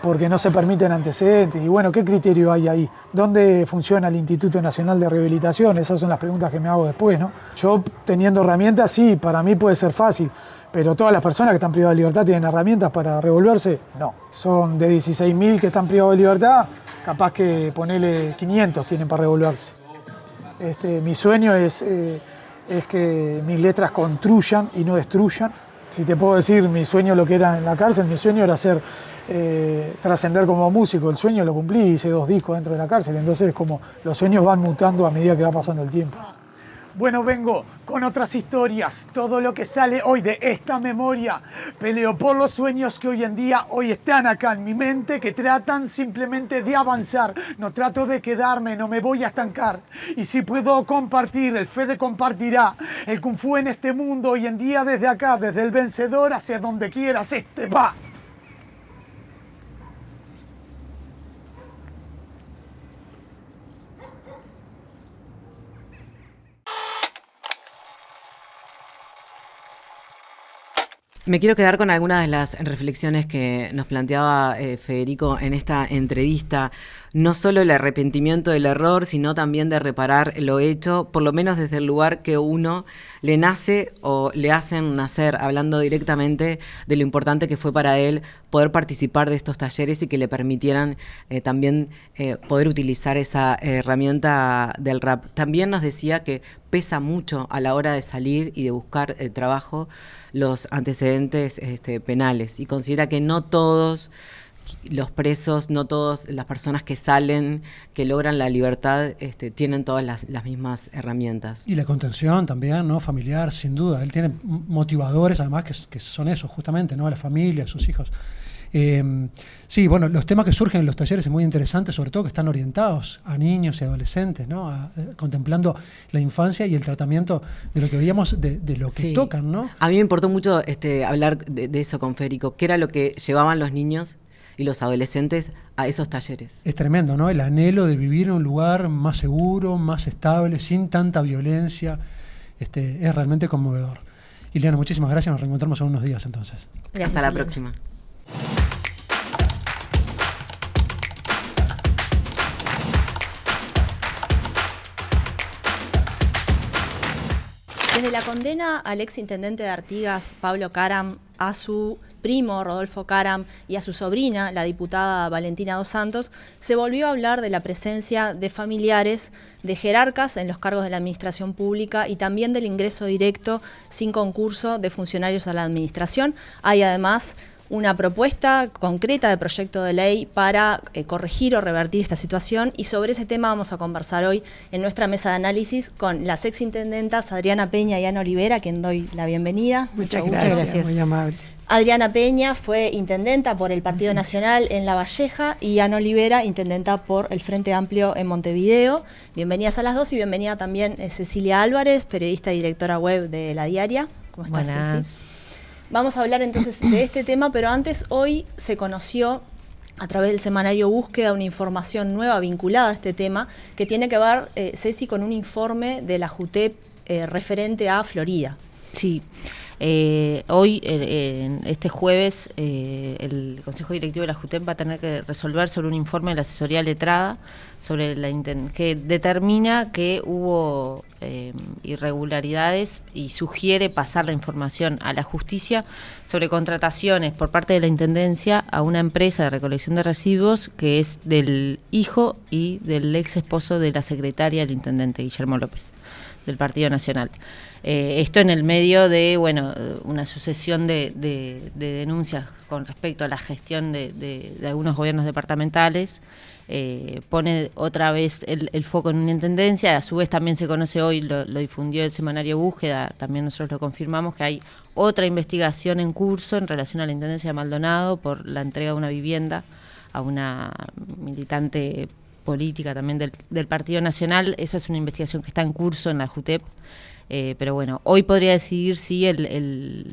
porque no se permiten antecedentes. Y bueno, ¿qué criterio hay ahí? ¿Dónde funciona el Instituto Nacional de Rehabilitación? Esas son las preguntas que me hago después, ¿no? Yo teniendo herramientas, sí, para mí puede ser fácil. Pero todas las personas que están privadas de libertad tienen herramientas para revolverse. No, son de 16.000 que están privados de libertad, capaz que ponerle 500 tienen para revolverse. Mi sueño es que mis letras construyan y no destruyan. Si te puedo decir mi sueño lo que era en la cárcel, mi sueño era trascender como músico. El sueño lo cumplí, hice 2 discos dentro de la cárcel. Entonces como los sueños van mutando a medida que va pasando el tiempo. Bueno, vengo con otras historias, todo lo que sale hoy de esta memoria. Peleo por los sueños que hoy en día están acá en mi mente, que tratan simplemente de avanzar. No trato de quedarme, no me voy a estancar. Y si puedo compartir, el Fede compartirá. El Kung Fu en este mundo hoy en día desde acá, desde el vencedor hacia donde quieras, va. Me quiero quedar con algunas de las reflexiones que nos planteaba Federico en esta entrevista. No solo el arrepentimiento del error, sino también de reparar lo hecho, por lo menos desde el lugar que uno le nace o le hacen nacer, hablando directamente de lo importante que fue para él poder participar de estos talleres y que le permitieran también poder utilizar esa herramienta del rap. También nos decía que pesa mucho a la hora de salir y de buscar trabajo los antecedentes penales, y considera que no todos los presos, no todas las personas que salen, que logran la libertad, tienen todas las mismas herramientas. Y la contención también, ¿no? Familiar, sin duda. Él tiene motivadores, además, que son esos, justamente, ¿no? La familia, sus hijos. Sí, bueno, los temas que surgen en los talleres es muy interesante, sobre todo que están orientados a niños y adolescentes, ¿no? Contemplando la infancia y el tratamiento de lo que veíamos, de lo que tocan, ¿no? A mí me importó mucho hablar de eso con Federico, qué era lo que llevaban los niños y los adolescentes a esos talleres. Es tremendo, ¿no? El anhelo de vivir en un lugar más seguro, más estable, sin tanta violencia, es realmente conmovedor. Ileana, muchísimas gracias, nos reencontramos en unos días entonces. Gracias, hasta la próxima. Desde la condena al exintendente de Artigas, Pablo Caram, a su primo Rodolfo Caram y a su sobrina, la diputada Valentina Dos Santos, se volvió a hablar de la presencia de familiares de jerarcas en los cargos de la administración pública y también del ingreso directo sin concurso de funcionarios a la administración. Hay además una propuesta concreta de proyecto de ley para corregir o revertir esta situación, y sobre ese tema vamos a conversar hoy en nuestra mesa de análisis con las exintendentas Adriana Peña y Ana Olivera, a quien doy la bienvenida. Muchas gracias, muy amable. Adriana Peña fue intendenta por el Partido Nacional en La Valleja y Ana Olivera, intendenta por el Frente Amplio en Montevideo. Bienvenidas a las dos, y bienvenida también Cecilia Álvarez, periodista y directora web de La Diaria. ¿Cómo estás, Ceci? Vamos a hablar entonces de este tema, pero antes, hoy se conoció a través del semanario Búsqueda una información nueva vinculada a este tema que tiene que ver, Ceci, con un informe de la JUTEP referente a Florida. Sí. Hoy, este jueves, el Consejo Directivo de la JUTEP va a tener que resolver sobre un informe de la asesoría letrada sobre que determina que hubo irregularidades y sugiere pasar la información a la justicia sobre contrataciones por parte de la Intendencia a una empresa de recolección de residuos que es del hijo y del ex esposo de la secretaria del intendente Guillermo López, del Partido Nacional. Esto en el medio de una sucesión de denuncias con respecto a la gestión de algunos gobiernos departamentales. Pone otra vez el foco en una intendencia. A su vez también se conoce hoy, lo difundió el semanario Búsqueda, también nosotros lo confirmamos, que hay otra investigación en curso en relación a la intendencia de Maldonado por la entrega de una vivienda a una militante política también del Partido Nacional. Esa es una investigación que está en curso en la JUTEP, pero bueno, hoy podría decidir si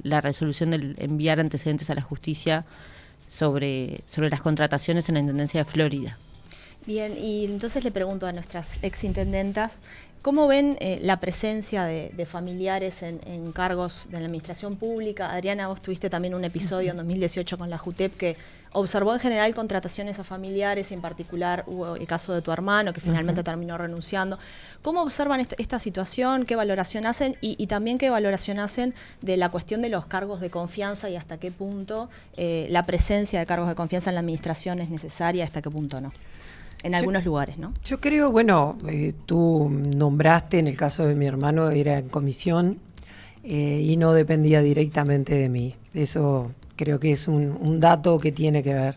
la resolución del enviar antecedentes a la justicia sobre las contrataciones en la Intendencia de Florida. Bien, y entonces le pregunto a nuestras exintendentas, ¿cómo ven la presencia de familiares en cargos de la administración pública? Adriana, vos tuviste también un episodio en 2018 con la JUTEP que observó en general contrataciones a familiares, y en particular hubo el caso de tu hermano que finalmente terminó renunciando. ¿Cómo observan esta situación? ¿Qué valoración hacen? Y también qué valoración hacen de la cuestión de los cargos de confianza y hasta qué punto la presencia de cargos de confianza en la administración es necesaria, hasta qué punto no. En algunos lugares, ¿no? Yo creo, tú nombraste, en el caso de mi hermano, era en comisión y no dependía directamente de mí. Eso creo que es un dato que tiene que ver.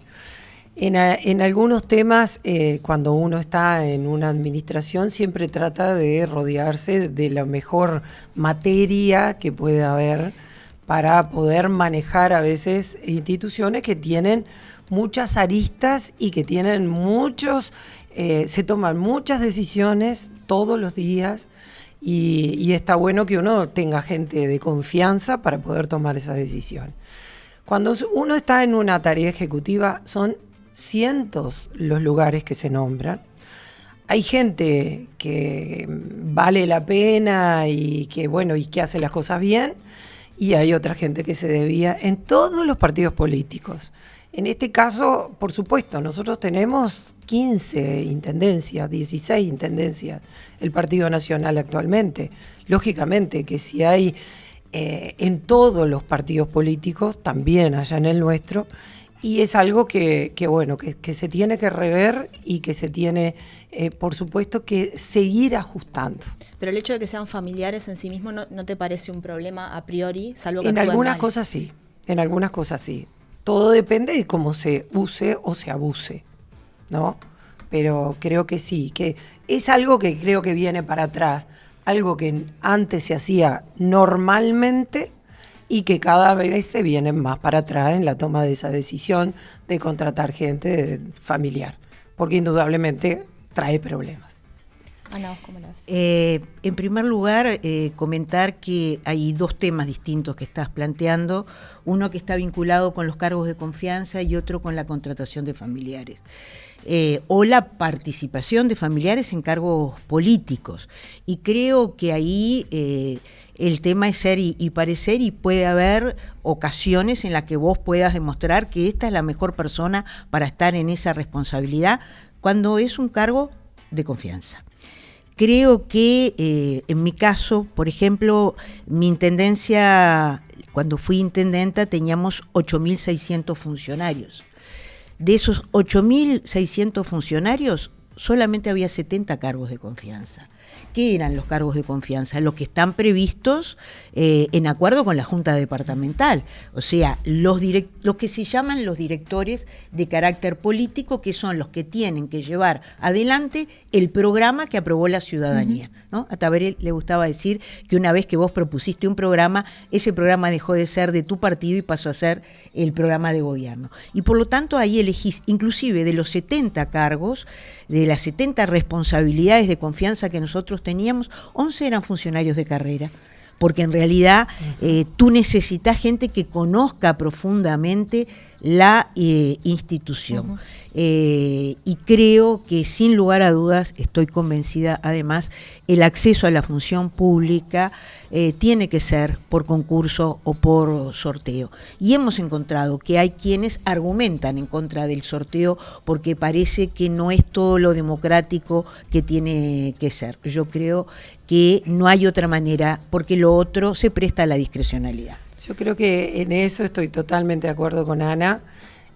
En algunos temas, cuando uno está en una administración, siempre trata de rodearse de la mejor materia que puede haber para poder manejar a veces instituciones que tienen muchas aristas y que tienen se toman muchas decisiones todos los días, y está bueno que uno tenga gente de confianza para poder tomar esa decisión. Cuando uno está en una tarea ejecutiva, son cientos los lugares que se nombran. Hay gente que vale la pena y que hace las cosas bien, y hay otra gente que se debía en todos los partidos políticos. En este caso, por supuesto, nosotros tenemos 15 intendencias, 16 intendencias, el Partido Nacional actualmente. Lógicamente que si hay en todos los partidos políticos, también allá en el nuestro, y es algo que se tiene que rever y que se tiene, por supuesto, que seguir ajustando. Pero el hecho de que sean familiares en sí mismo ¿no te parece un problema a priori, salvo que En actúen algunas mal? cosas sí, en algunas cosas sí. Todo depende de cómo se use o se abuse, ¿no? Pero creo que sí, que es algo que creo que viene para atrás, algo que antes se hacía normalmente y que cada vez se viene más para atrás en la toma de esa decisión de contratar gente familiar, porque indudablemente trae problemas. Ana, ¿vos cómo la ves? En primer lugar, comentar que hay dos temas distintos que estás planteando, uno que está vinculado con los cargos de confianza y otro con la contratación de familiares. O la participación de familiares en cargos políticos. Y creo que ahí el tema es ser y parecer, y puede haber ocasiones en las que vos puedas demostrar que esta es la mejor persona para estar en esa responsabilidad cuando es un cargo de confianza. Creo que en mi caso, por ejemplo, mi intendencia, cuando fui intendenta, teníamos 8.600 funcionarios. De esos 8.600 funcionarios, solamente había 70 cargos de confianza. ¿Qué eran los cargos de confianza? Los que están previstos en acuerdo con la Junta Departamental, o sea, los que se llaman los directores de carácter político, que son los que tienen que llevar adelante el programa que aprobó la ciudadanía, ¿no? A Tabaré le gustaba decir que una vez que vos propusiste un programa, ese programa dejó de ser de tu partido y pasó a ser el programa de gobierno. Y por lo tanto ahí elegís, inclusive de los 70 cargos, de las 70 responsabilidades de confianza que nosotros teníamos, 11 eran funcionarios de carrera, porque en realidad tú necesitas gente que conozca profundamente la institución. Y creo que sin lugar a dudas, estoy convencida, además, el acceso a la función pública tiene que ser por concurso o por sorteo. Y hemos encontrado que hay quienes argumentan en contra del sorteo porque parece que no es todo lo democrático que tiene que ser. Yo creo que no hay otra manera, porque lo otro se presta a la discrecionalidad. Yo creo que en eso estoy totalmente de acuerdo con Ana.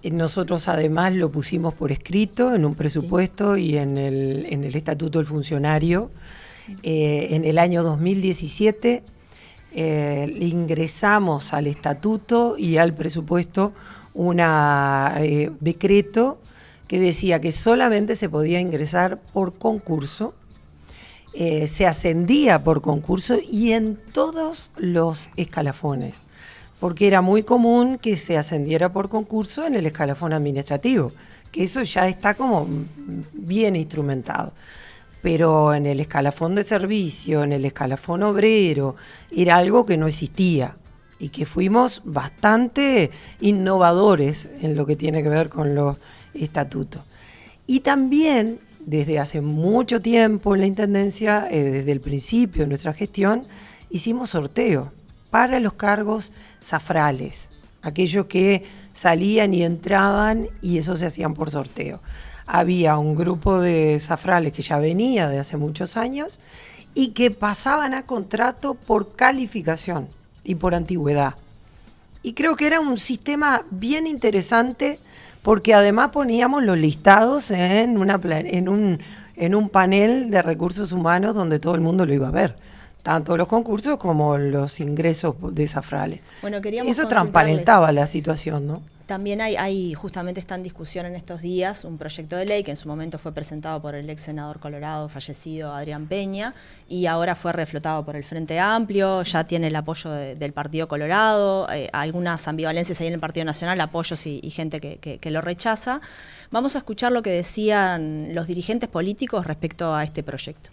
Nosotros además lo pusimos por escrito en un presupuesto y en el Estatuto del Funcionario. En el año 2017 ingresamos al Estatuto y al presupuesto un decreto que decía que solamente se podía ingresar por concurso, se ascendía por concurso y en todos los escalafones, porque era muy común que se ascendiera por concurso en el escalafón administrativo, que eso ya está como bien instrumentado. Pero en el escalafón de servicio, en el escalafón obrero, era algo que no existía y que fuimos bastante innovadores en lo que tiene que ver con los estatutos. Y también, desde hace mucho tiempo en la Intendencia, desde el principio de nuestra gestión, hicimos sorteo para los cargos zafrales, aquellos que salían y entraban y eso se hacían por sorteo. Había un grupo de zafrales que ya venía de hace muchos años y que pasaban a contrato por calificación y por antigüedad. Y creo que era un sistema bien interesante porque además poníamos los listados en un panel de recursos humanos donde todo el mundo lo iba a ver, tanto los concursos como los ingresos de zafrales. Bueno, queríamos eso transparentaba la situación, ¿no? También justamente está en discusión en estos días un proyecto de ley que en su momento fue presentado por el ex senador colorado fallecido Adrián Peña y ahora fue reflotado por el Frente Amplio, ya tiene el apoyo del Partido Colorado, algunas ambivalencias ahí en el Partido Nacional, apoyos y gente que lo rechaza. Vamos a escuchar lo que decían los dirigentes políticos respecto a este proyecto.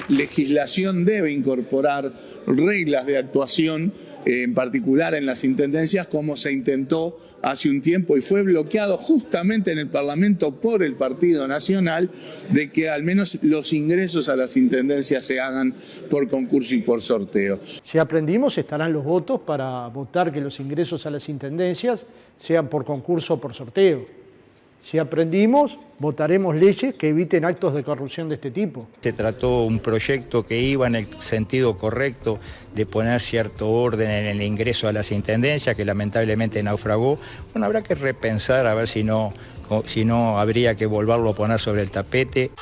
legislación debe incorporar reglas de actuación, en particular en las intendencias, como se intentó hace un tiempo y fue bloqueado justamente en el Parlamento por el Partido Nacional, de que al menos los ingresos a las intendencias se hagan por concurso y por sorteo. Si aprendimos, estarán los votos para votar que los ingresos a las intendencias sean por concurso o por sorteo. Si aprendimos, votaremos leyes que eviten actos de corrupción de este tipo. Se trató un proyecto que iba en el sentido correcto de poner cierto orden en el ingreso a las intendencias, que lamentablemente naufragó. Bueno, habrá que repensar a ver si no habría que volverlo a poner sobre el tapete.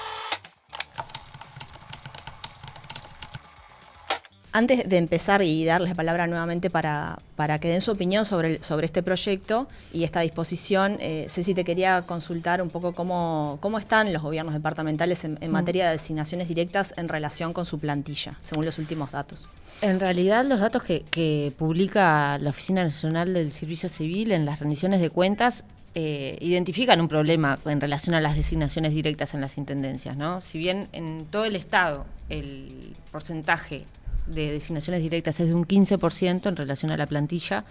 Antes de empezar y darles la palabra nuevamente para que den su opinión sobre este proyecto y esta disposición, Ceci, te quería consultar un poco cómo están los gobiernos departamentales en materia de designaciones directas en relación con su plantilla, según los últimos datos. En realidad, los datos que publica la Oficina Nacional del Servicio Civil en las rendiciones de cuentas identifican un problema en relación a las designaciones directas en las intendencias, ¿no? Si bien en todo el Estado el porcentaje de designaciones directas es de un 15% en relación a la plantilla,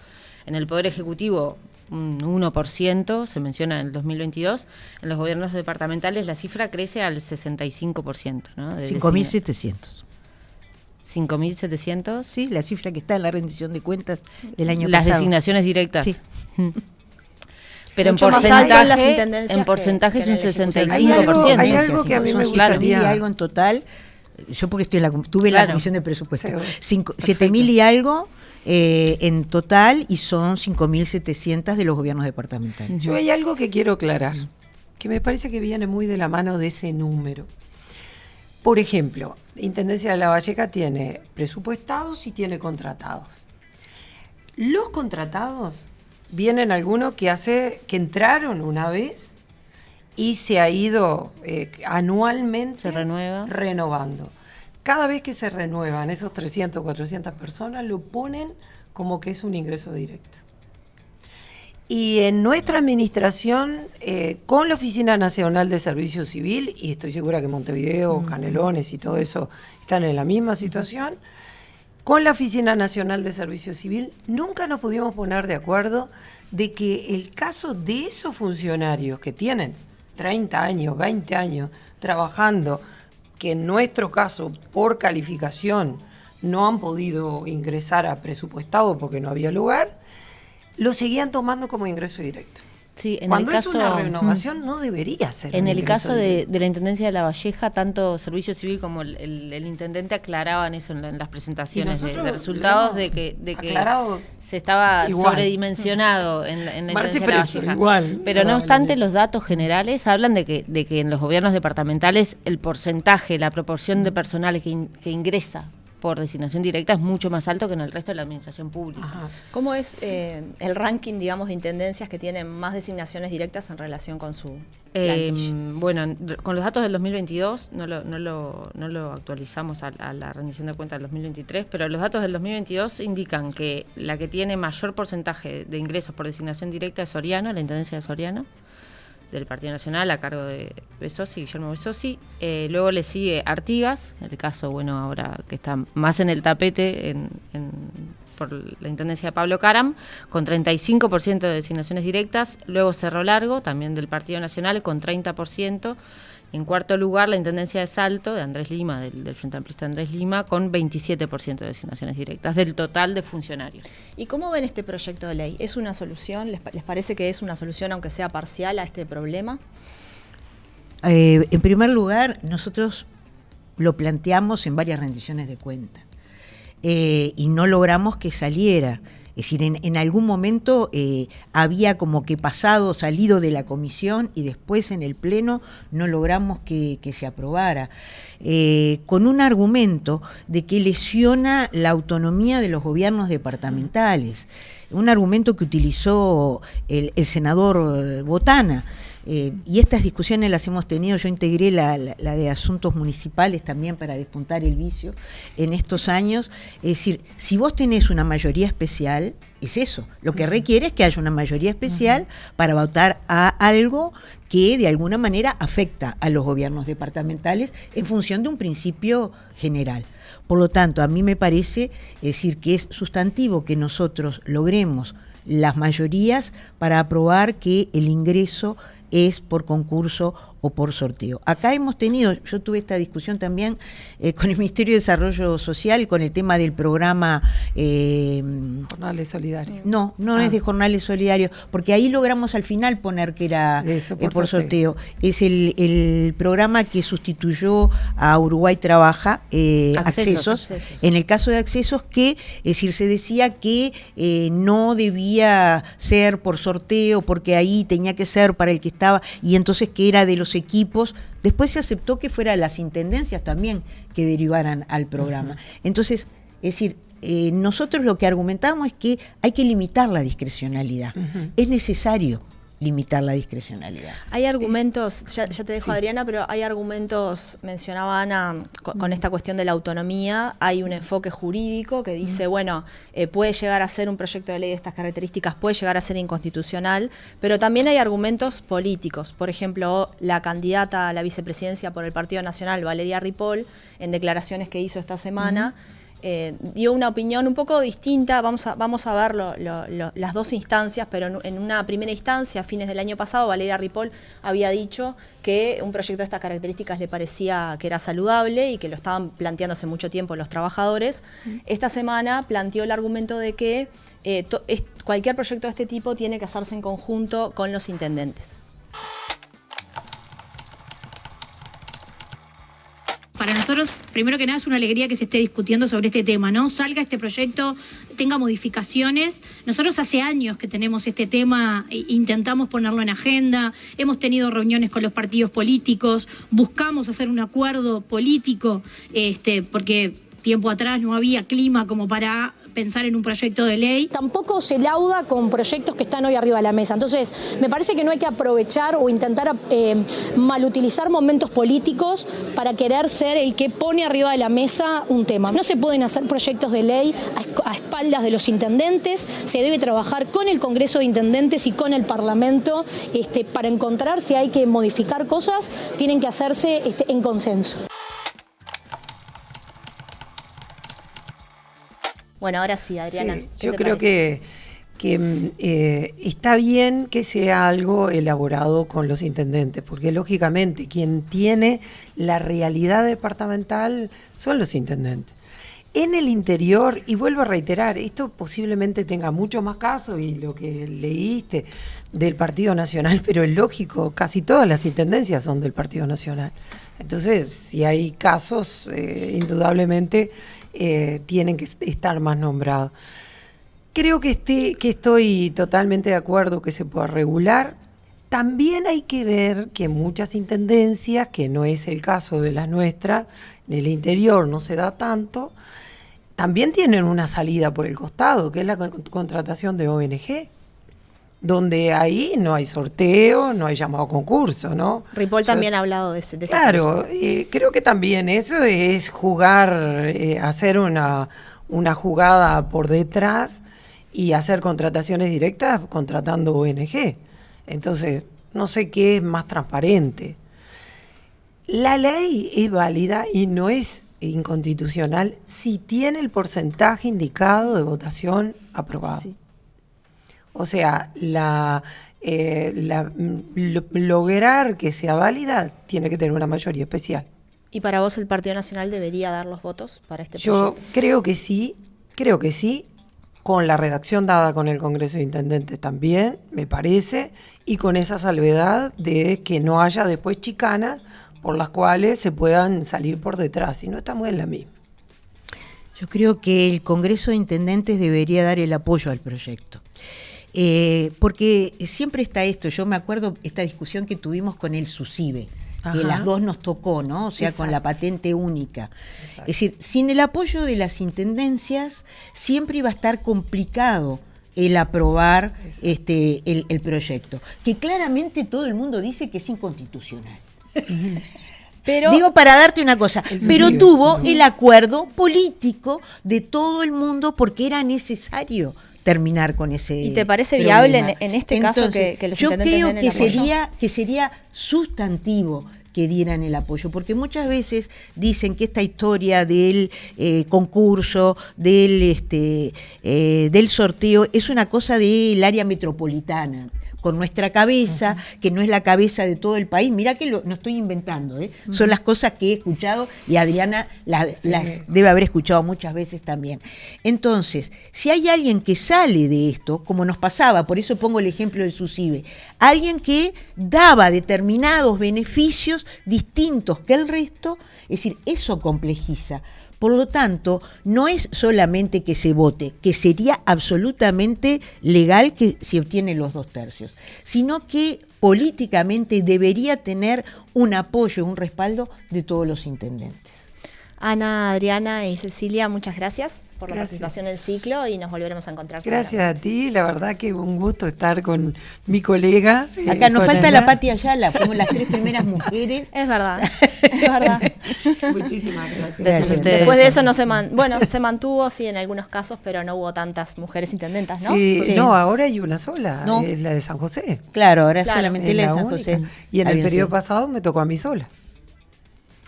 en el Poder Ejecutivo un 1%, se menciona en el 2022, en los gobiernos departamentales la cifra crece al 65%, ¿no? 5.700. 5.700. Sí, la cifra que está en la rendición de cuentas del año las pasado. Las designaciones directas. Sí. Pero mucho en porcentaje es un 65%. Hay algo que a mí me gustaría. Hay algo en total. Yo porque tuve la comisión de presupuesto, 7.000 y algo en total, y son 5.700 de los gobiernos departamentales. Yo hay algo que quiero aclarar, que me parece que viene muy de la mano de ese número. Por ejemplo, Intendencia de La Valleja tiene presupuestados y tiene contratados. Los contratados vienen algunos que entraron una vez y se ha ido anualmente renovando. Cada vez que se renuevan esos 300 o 400 personas, lo ponen como que es un ingreso directo. Y en nuestra administración, con la Oficina Nacional de Servicio Civil, y estoy segura que Montevideo, Canelones y todo eso están en la misma situación, con la Oficina Nacional de Servicio Civil nunca nos pudimos poner de acuerdo de que el caso de esos funcionarios que tienen 30 años, 20 años trabajando, que en nuestro caso, por calificación, no han podido ingresar a presupuestado porque no había lugar, lo seguían tomando como ingreso directo. Sí, en Cuando el caso, es una renovación no debería ser. En el caso de la Intendencia de La Valleja, tanto Servicio Civil como el Intendente aclaraban eso en las presentaciones de resultados, de que se estaba sobredimensionado en la Intendencia de La Valleja. Igual, pero no obstante, los datos generales hablan de que en los gobiernos departamentales el porcentaje, la proporción de personal que ingresa por designación directa es mucho más alto que en el resto de la administración pública. Ajá. ¿Cómo es el ranking, digamos, de intendencias que tienen más designaciones directas en relación con su plantilla? Bueno, con los datos del 2022, no lo actualizamos a la rendición de cuentas del 2023, pero los datos del 2022 indican que la que tiene mayor porcentaje de ingresos por designación directa es Soriano, la Intendencia de Soriano, del Partido Nacional, a cargo de Guillermo Besosi. Luego le sigue Artigas, el caso, bueno, ahora que está más en el tapete por la Intendencia de Pablo Caram, con 35% de designaciones directas. Luego Cerro Largo, también del Partido Nacional, con 30%. En cuarto lugar, la Intendencia de Salto, de Andrés Lima, del Frente Amplista Andrés Lima, con 27% de designaciones directas del total de funcionarios. ¿Y cómo ven este proyecto de ley? ¿Es una solución? ¿Les parece que es una solución, aunque sea parcial, a este problema? En primer lugar, nosotros lo planteamos en varias rendiciones de cuentas y no logramos que saliera. Es decir, en algún momento había como que salido de la comisión y después en el pleno no logramos que se aprobara, con un argumento de que lesiona la autonomía de los gobiernos departamentales, un argumento que utilizó el senador Botana. Y estas discusiones las hemos tenido, yo integré la de asuntos municipales también para despuntar el vicio en estos años. Es decir, si vos tenés una mayoría especial, es eso, lo que requiere es que haya una mayoría especial para votar a algo que de alguna manera afecta a los gobiernos departamentales en función de un principio general. Por lo tanto, a mí me parece decir que es sustantivo que nosotros logremos las mayorías para aprobar que el ingreso es por concurso o por sorteo. Acá hemos tenido, yo tuve esta discusión también con el Ministerio de Desarrollo Social, con el tema del programa... Jornales Solidarios. No es de Jornales Solidarios, porque ahí logramos al final poner que era por sorteo. Es el programa que sustituyó a Uruguay Trabaja, Accesos. En el caso de Accesos, que, es decir, se decía que no debía ser por sorteo, porque ahí tenía que ser para el que estaba, y entonces que era de los equipos. Después se aceptó que fuera las intendencias también que derivaran al programa. Entonces, es decir, nosotros lo que argumentamos es que hay que limitar la discrecionalidad. Es necesario limitar la discrecionalidad. Hay argumentos, ya te dejo Adriana, pero hay argumentos, mencionaba Ana, con esta cuestión de la autonomía, hay un enfoque jurídico que dice, bueno, puede llegar a ser un proyecto de ley de estas características, puede llegar a ser inconstitucional, pero también hay argumentos políticos. Por ejemplo, la candidata a la vicepresidencia por el Partido Nacional, Valeria Ripoll, en declaraciones que hizo esta semana, dio una opinión un poco distinta. Vamos a ver las dos instancias, pero en una primera instancia, a fines del año pasado, Valeria Ripoll había dicho que un proyecto de estas características le parecía que era saludable y que lo estaban planteando hace mucho tiempo los trabajadores. Esta semana planteó el argumento de que cualquier proyecto de este tipo tiene que hacerse en conjunto con los intendentes. Para nosotros, primero que nada, es una alegría que se esté discutiendo sobre este tema, ¿no? Salga este proyecto, tenga modificaciones. Nosotros hace años que tenemos este tema, intentamos ponerlo en agenda, hemos tenido reuniones con los partidos políticos, buscamos hacer un acuerdo político, porque tiempo atrás no había clima como para pensar en un proyecto de ley. Tampoco se lauda con proyectos que están hoy arriba de la mesa. Entonces, me parece que no hay que aprovechar o intentar malutilizar momentos políticos para querer ser el que pone arriba de la mesa un tema. No se pueden hacer proyectos de ley a espaldas de los intendentes, se debe trabajar con el Congreso de Intendentes y con el Parlamento para encontrar si hay que modificar cosas, tienen que hacerse en consenso. Bueno, ahora sí, Adriana. Sí, yo creo que está bien que sea algo elaborado con los intendentes, porque lógicamente quien tiene la realidad departamental son los intendentes. En el interior, y vuelvo a reiterar, esto posiblemente tenga mucho más caso, y lo que leíste del Partido Nacional, pero es lógico, casi todas las intendencias son del Partido Nacional. Entonces, si hay casos, indudablemente tienen que estar más nombrados. Creo que estoy totalmente de acuerdo que se pueda regular. También hay que ver que muchas intendencias, que no es el caso de las nuestras, en el interior no se da tanto, también tienen una salida por el costado, que es la contratación de ONG, donde ahí no hay sorteo, no hay llamado a concurso, ¿no? Ripoll también ha hablado de ese claro, creo que también eso es jugar, hacer una jugada por detrás y hacer contrataciones directas contratando ONG. Entonces, no sé qué es más transparente. La ley es válida y no es inconstitucional si tiene el porcentaje indicado de votación aprobado. Sí. O sea, lograr que sea válida tiene que tener una mayoría especial. ¿Y para vos el Partido Nacional debería dar los votos para este proyecto? Yo creo que sí, con la redacción dada con el Congreso de Intendentes también, me parece, y con esa salvedad de que no haya después chicanas por las cuales se puedan salir por detrás, si no estamos en la misma. Yo creo que el Congreso de Intendentes debería dar el apoyo al proyecto. Porque siempre está esto, yo me acuerdo esta discusión que tuvimos con el SUSIBE, que las dos nos tocó, ¿no? O sea, con la patente única. Exacto. Es decir, sin el apoyo de las intendencias siempre iba a estar complicado el aprobar el proyecto, que claramente todo el mundo dice que es inconstitucional. Pero, digo, para darte una cosa, pero tuvo el acuerdo político de todo el mundo porque era necesario terminar con ese ¿Y te parece problema. viable en este caso que los yo intendentes creo den el apoyo? que sería sustantivo que dieran el apoyo, porque muchas veces dicen que esta historia del concurso, del sorteo, es una cosa del área metropolitana, con nuestra cabeza, que no es la cabeza de todo el país. Mirá que no estoy inventando, son las cosas que he escuchado y Adriana las debe haber escuchado muchas veces también. Entonces, si hay alguien que sale de esto, como nos pasaba, por eso pongo el ejemplo del SUSIBE, alguien que daba determinados beneficios distintos que el resto, es decir, eso complejiza. Por lo tanto, no es solamente que se vote, que sería absolutamente legal que se obtienen los 2/3, sino que políticamente debería tener un apoyo, un respaldo de todos los intendentes. Ana, Adriana y Cecilia, muchas gracias por la participación en el ciclo y nos volveremos a encontrar. Gracias a ti, la verdad que un gusto estar con mi colega. Acá nos falta la Pati Ayala, fuimos las 3 primeras mujeres. Es verdad, es verdad. Muchísimas gracias. Gracias a ustedes. Después de eso se mantuvo, sí, en algunos casos, pero no hubo tantas mujeres intendentas, ¿no? Sí, no, ahora hay una sola, No. es la de San José. Claro, ahora solamente la de San única. José. Y en el Había periodo sido. pasado me tocó a mí sola.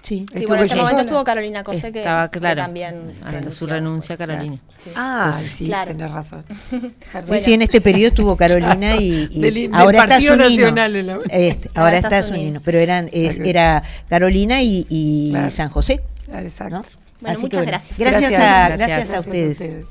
Sí, Sí, bueno, en este momento estuvo Carolina Cosé, que claro, también hasta su renuncia, Carolina. Sí. Entonces, sí, claro. tenés razón. Sí, en este periodo estuvo Carolina y ahora está Partido Zunino. Nacional en la- Ahora está Zunino, pero era Carolina y Claro. San José. Claro, exacto. ¿no? Bueno, Así muchas que gracias. Gracias a ustedes.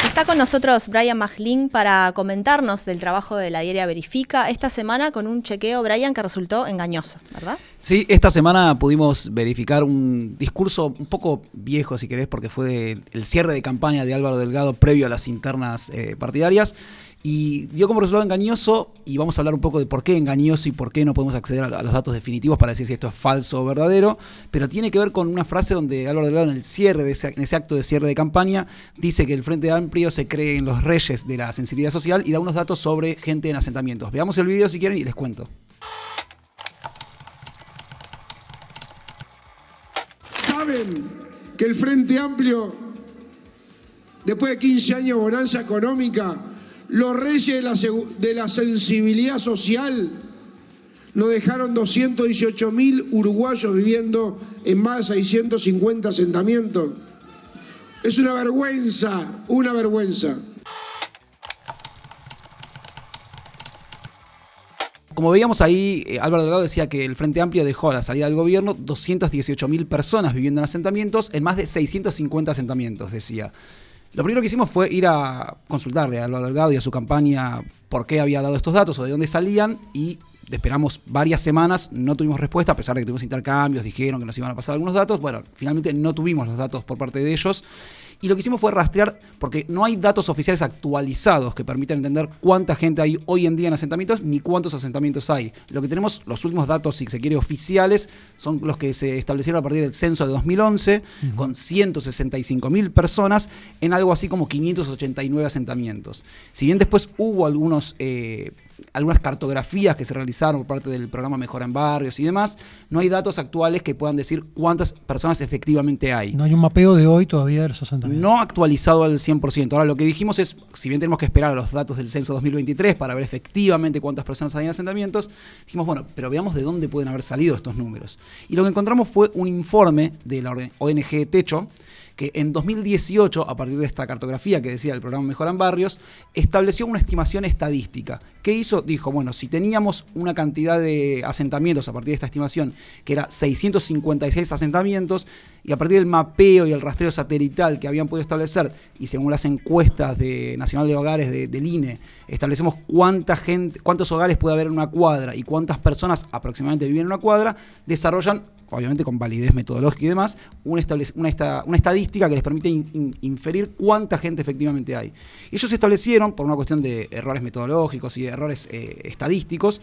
Está con nosotros Brian Maglin para comentarnos del trabajo de la diaria Verifica esta semana con un chequeo, Brian, que resultó engañoso, ¿verdad? Sí, esta semana pudimos verificar un discurso un poco viejo, si querés, porque fue el cierre de campaña de Álvaro Delgado previo a las internas partidarias. Y dio como resultado engañoso, y vamos a hablar un poco de por qué engañoso y por qué no podemos acceder a los datos definitivos para decir si esto es falso o verdadero, pero tiene que ver con una frase donde Álvaro Delgado en el cierre en ese acto de cierre de campaña dice que el Frente Amplio se cree en los reyes de la sensibilidad social y da unos datos sobre gente en asentamientos. Veamos el video si quieren y les cuento. Saben que el Frente Amplio, después de 15 años de bonanza económica, los reyes de la sensibilidad social nos dejaron 218.000 uruguayos viviendo en más de 650 asentamientos. Es una vergüenza, una vergüenza. Como veíamos ahí, Álvaro Delgado decía que el Frente Amplio dejó a la salida del gobierno 218.000 personas viviendo en asentamientos, en más de 650 asentamientos, decía. Lo primero que hicimos fue ir a consultarle a Álvaro Delgado y a su campaña por qué había dado estos datos o de dónde salían, y esperamos varias semanas, no tuvimos respuesta, a pesar de que tuvimos intercambios, dijeron que nos iban a pasar algunos datos. Bueno, finalmente no tuvimos los datos por parte de ellos. Y lo que hicimos fue rastrear, porque no hay datos oficiales actualizados que permitan entender cuánta gente hay hoy en día en asentamientos, ni cuántos asentamientos hay. Lo que tenemos, los últimos datos, si se quiere, oficiales, son los que se establecieron a partir del censo de 2011, con 165.000 personas en algo así como 589 asentamientos. Si bien después hubo algunas cartografías que se realizaron por parte del programa Mejora en Barrios y demás, no hay datos actuales que puedan decir cuántas personas efectivamente hay. No hay un mapeo de hoy todavía de los asentamientos. No actualizado al 100%. Ahora, lo que dijimos es, si bien tenemos que esperar a los datos del censo 2023 para ver efectivamente cuántas personas hay en asentamientos, dijimos, bueno, pero veamos de dónde pueden haber salido estos números. Y lo que encontramos fue un informe de la ONG Techo, que en 2018, a partir de esta cartografía que decía el programa Mejora en Barrios, estableció una estimación estadística. ¿Qué hizo? Dijo, bueno, si teníamos una cantidad de asentamientos a partir de esta estimación, que era 656 asentamientos, y a partir del mapeo y el rastreo satelital que habían podido establecer, y según las encuestas de Nacional de Hogares del INE, establecemos cuántos hogares puede haber en una cuadra y cuántas personas aproximadamente viven en una cuadra, desarrollan, obviamente con validez metodológica y demás, una estadística que les permite inferir cuánta gente efectivamente hay. Ellos establecieron, por una cuestión de errores metodológicos y de errores estadísticos,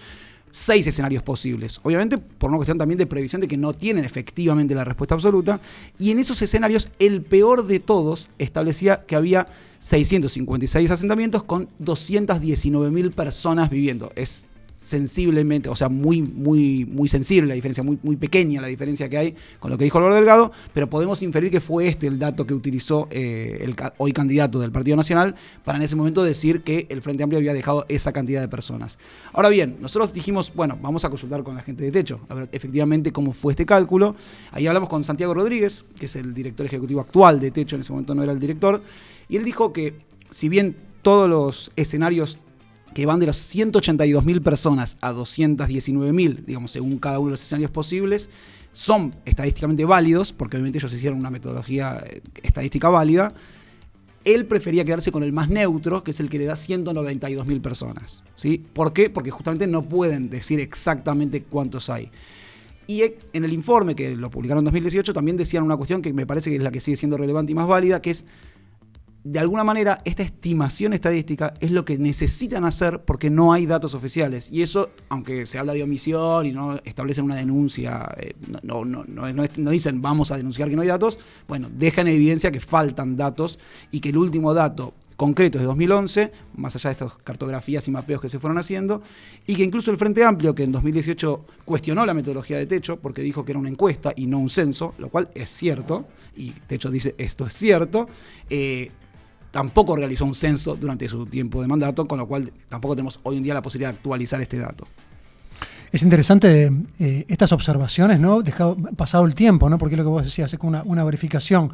6 escenarios posibles. Obviamente por una cuestión también de previsión de que no tienen efectivamente la respuesta absoluta. Y en esos escenarios, el peor de todos establecía que había 656 asentamientos con 219.000 personas viviendo. Es sensiblemente, o sea, muy sensible la diferencia, muy pequeña la diferencia que hay con lo que dijo Álvaro Delgado, pero podemos inferir que fue este el dato que utilizó el hoy candidato del Partido Nacional para en ese momento decir que el Frente Amplio había dejado esa cantidad de personas. Ahora bien, nosotros dijimos, bueno, vamos a consultar con la gente de Techo, a ver efectivamente cómo fue este cálculo. Ahí hablamos con Santiago Rodríguez, que es el director ejecutivo actual de Techo, en ese momento no era el director, y él dijo que si bien todos los escenarios que van de los 182.000 personas a 219.000, digamos, según cada uno de los escenarios posibles, son estadísticamente válidos, porque obviamente ellos hicieron una metodología estadística válida. Él prefería quedarse con el más neutro, que es el que le da 192.000 personas. ¿Sí? ¿Por qué? Porque justamente no pueden decir exactamente cuántos hay. Y en el informe, que lo publicaron en 2018, también decían una cuestión que me parece que es la que sigue siendo relevante y más válida, que es, de alguna manera, esta estimación estadística es lo que necesitan hacer porque no hay datos oficiales. Y eso, aunque se habla de omisión y no establecen una denuncia, no dicen vamos a denunciar que no hay datos, bueno, dejan en evidencia que faltan datos y que el último dato concreto es de 2011, más allá de estas cartografías y mapeos que se fueron haciendo, y que incluso el Frente Amplio, que en 2018 cuestionó la metodología de Techo porque dijo que era una encuesta y no un censo, lo cual es cierto, y Techo dice esto es cierto, tampoco realizó un censo durante su tiempo de mandato, con lo cual tampoco tenemos hoy en día la posibilidad de actualizar este dato. Es interesante estas observaciones, ¿no? Pasado el tiempo, ¿no? Porque es lo que vos decías, es como una verificación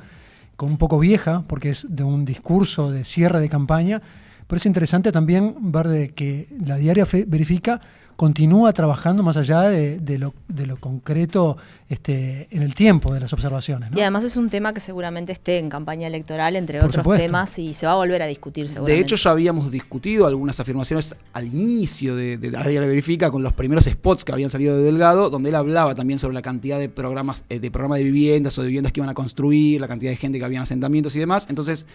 con un poco vieja, porque es de un discurso de cierre de campaña, pero es interesante también ver de que la diaria Verifica continúa trabajando más allá de lo concreto en el tiempo de las observaciones, ¿no? Y además es un tema que seguramente esté en campaña electoral, entre Por otros supuesto. temas, y se va a volver a discutir seguramente. De hecho, ya habíamos discutido algunas afirmaciones al inicio de la diaria Verifica con los primeros spots que habían salido de Delgado, donde él hablaba también sobre la cantidad de programas de viviendas o de viviendas que iban a construir, la cantidad de gente que había en asentamientos y demás. Entonces,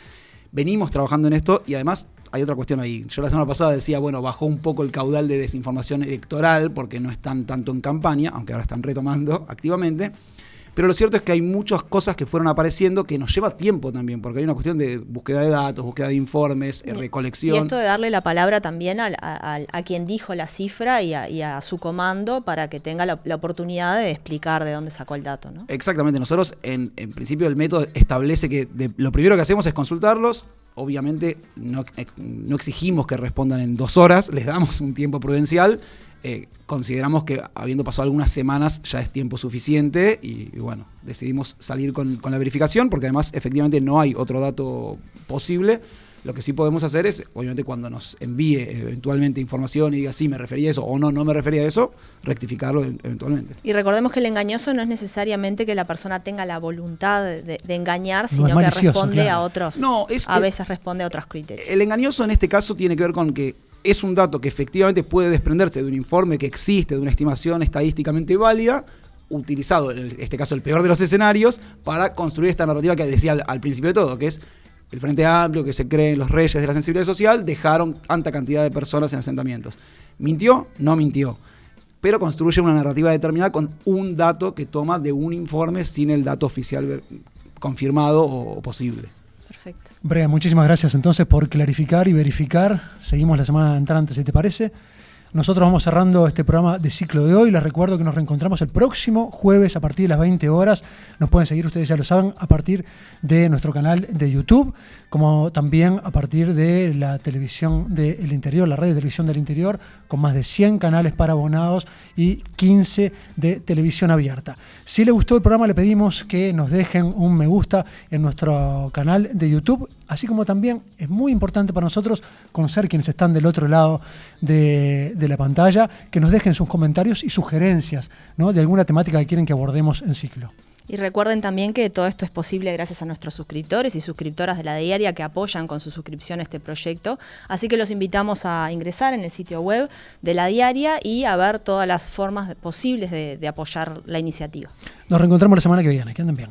venimos trabajando en esto y además hay otra cuestión ahí. Yo la semana pasada decía, bueno, bajó un poco el caudal de desinformación electoral porque no están tanto en campaña, aunque ahora están retomando activamente. Pero lo cierto es que hay muchas cosas que fueron apareciendo que nos lleva tiempo también, porque hay una cuestión de búsqueda de datos, búsqueda de informes, recolección. Y esto de darle la palabra también a quien dijo la cifra y a su comando para que tenga la oportunidad de explicar de dónde sacó el dato, ¿no? Exactamente. Nosotros, en principio, el método establece que lo primero que hacemos es consultarlos. Obviamente no exigimos que respondan en 2 horas, les damos un tiempo prudencial. Consideramos que habiendo pasado algunas semanas ya es tiempo suficiente y bueno, decidimos salir con la verificación porque además efectivamente no hay otro dato posible. Lo que sí podemos hacer es, obviamente, cuando nos envíe eventualmente información y diga sí, me refería a eso o no me refería a eso, rectificarlo eventualmente. Y recordemos que el engañoso no es necesariamente que la persona tenga la voluntad de engañar, No, sino es que malicioso, responde claro. a otros. A veces responde a otros criterios. El engañoso en este caso tiene que ver con que es un dato que efectivamente puede desprenderse de un informe que existe, de una estimación estadísticamente válida, utilizado, en este caso el peor de los escenarios, para construir esta narrativa que decía al principio de todo, que es el Frente Amplio, que se creen los reyes de la sensibilidad social, dejaron tanta cantidad de personas en asentamientos. ¿Mintió? No mintió. Pero construye una narrativa determinada con un dato que toma de un informe sin el dato oficial confirmado o posible. Perfecto. Brea, muchísimas gracias entonces por clarificar y verificar. Seguimos la semana entrante, si te parece. Nosotros vamos cerrando este programa de ciclo de hoy. Les recuerdo que nos reencontramos el próximo jueves a partir de las 20 horas. Nos pueden seguir, ustedes ya lo saben, a partir de nuestro canal de YouTube, como también a partir de la televisión del interior, la red de televisión del interior, con más de 100 canales para abonados y 15 de televisión abierta. Si les gustó el programa, le pedimos que nos dejen un me gusta en nuestro canal de YouTube, así como también es muy importante para nosotros conocer quienes están del otro lado de la pantalla, que nos dejen sus comentarios y sugerencias, ¿no?, de alguna temática que quieren que abordemos en ciclo. Y recuerden también que todo esto es posible gracias a nuestros suscriptores y suscriptoras de la diaria que apoyan con su suscripción este proyecto. Así que los invitamos a ingresar en el sitio web de la diaria y a ver todas las formas posibles de apoyar la iniciativa. Nos reencontramos la semana que viene. Que anden bien.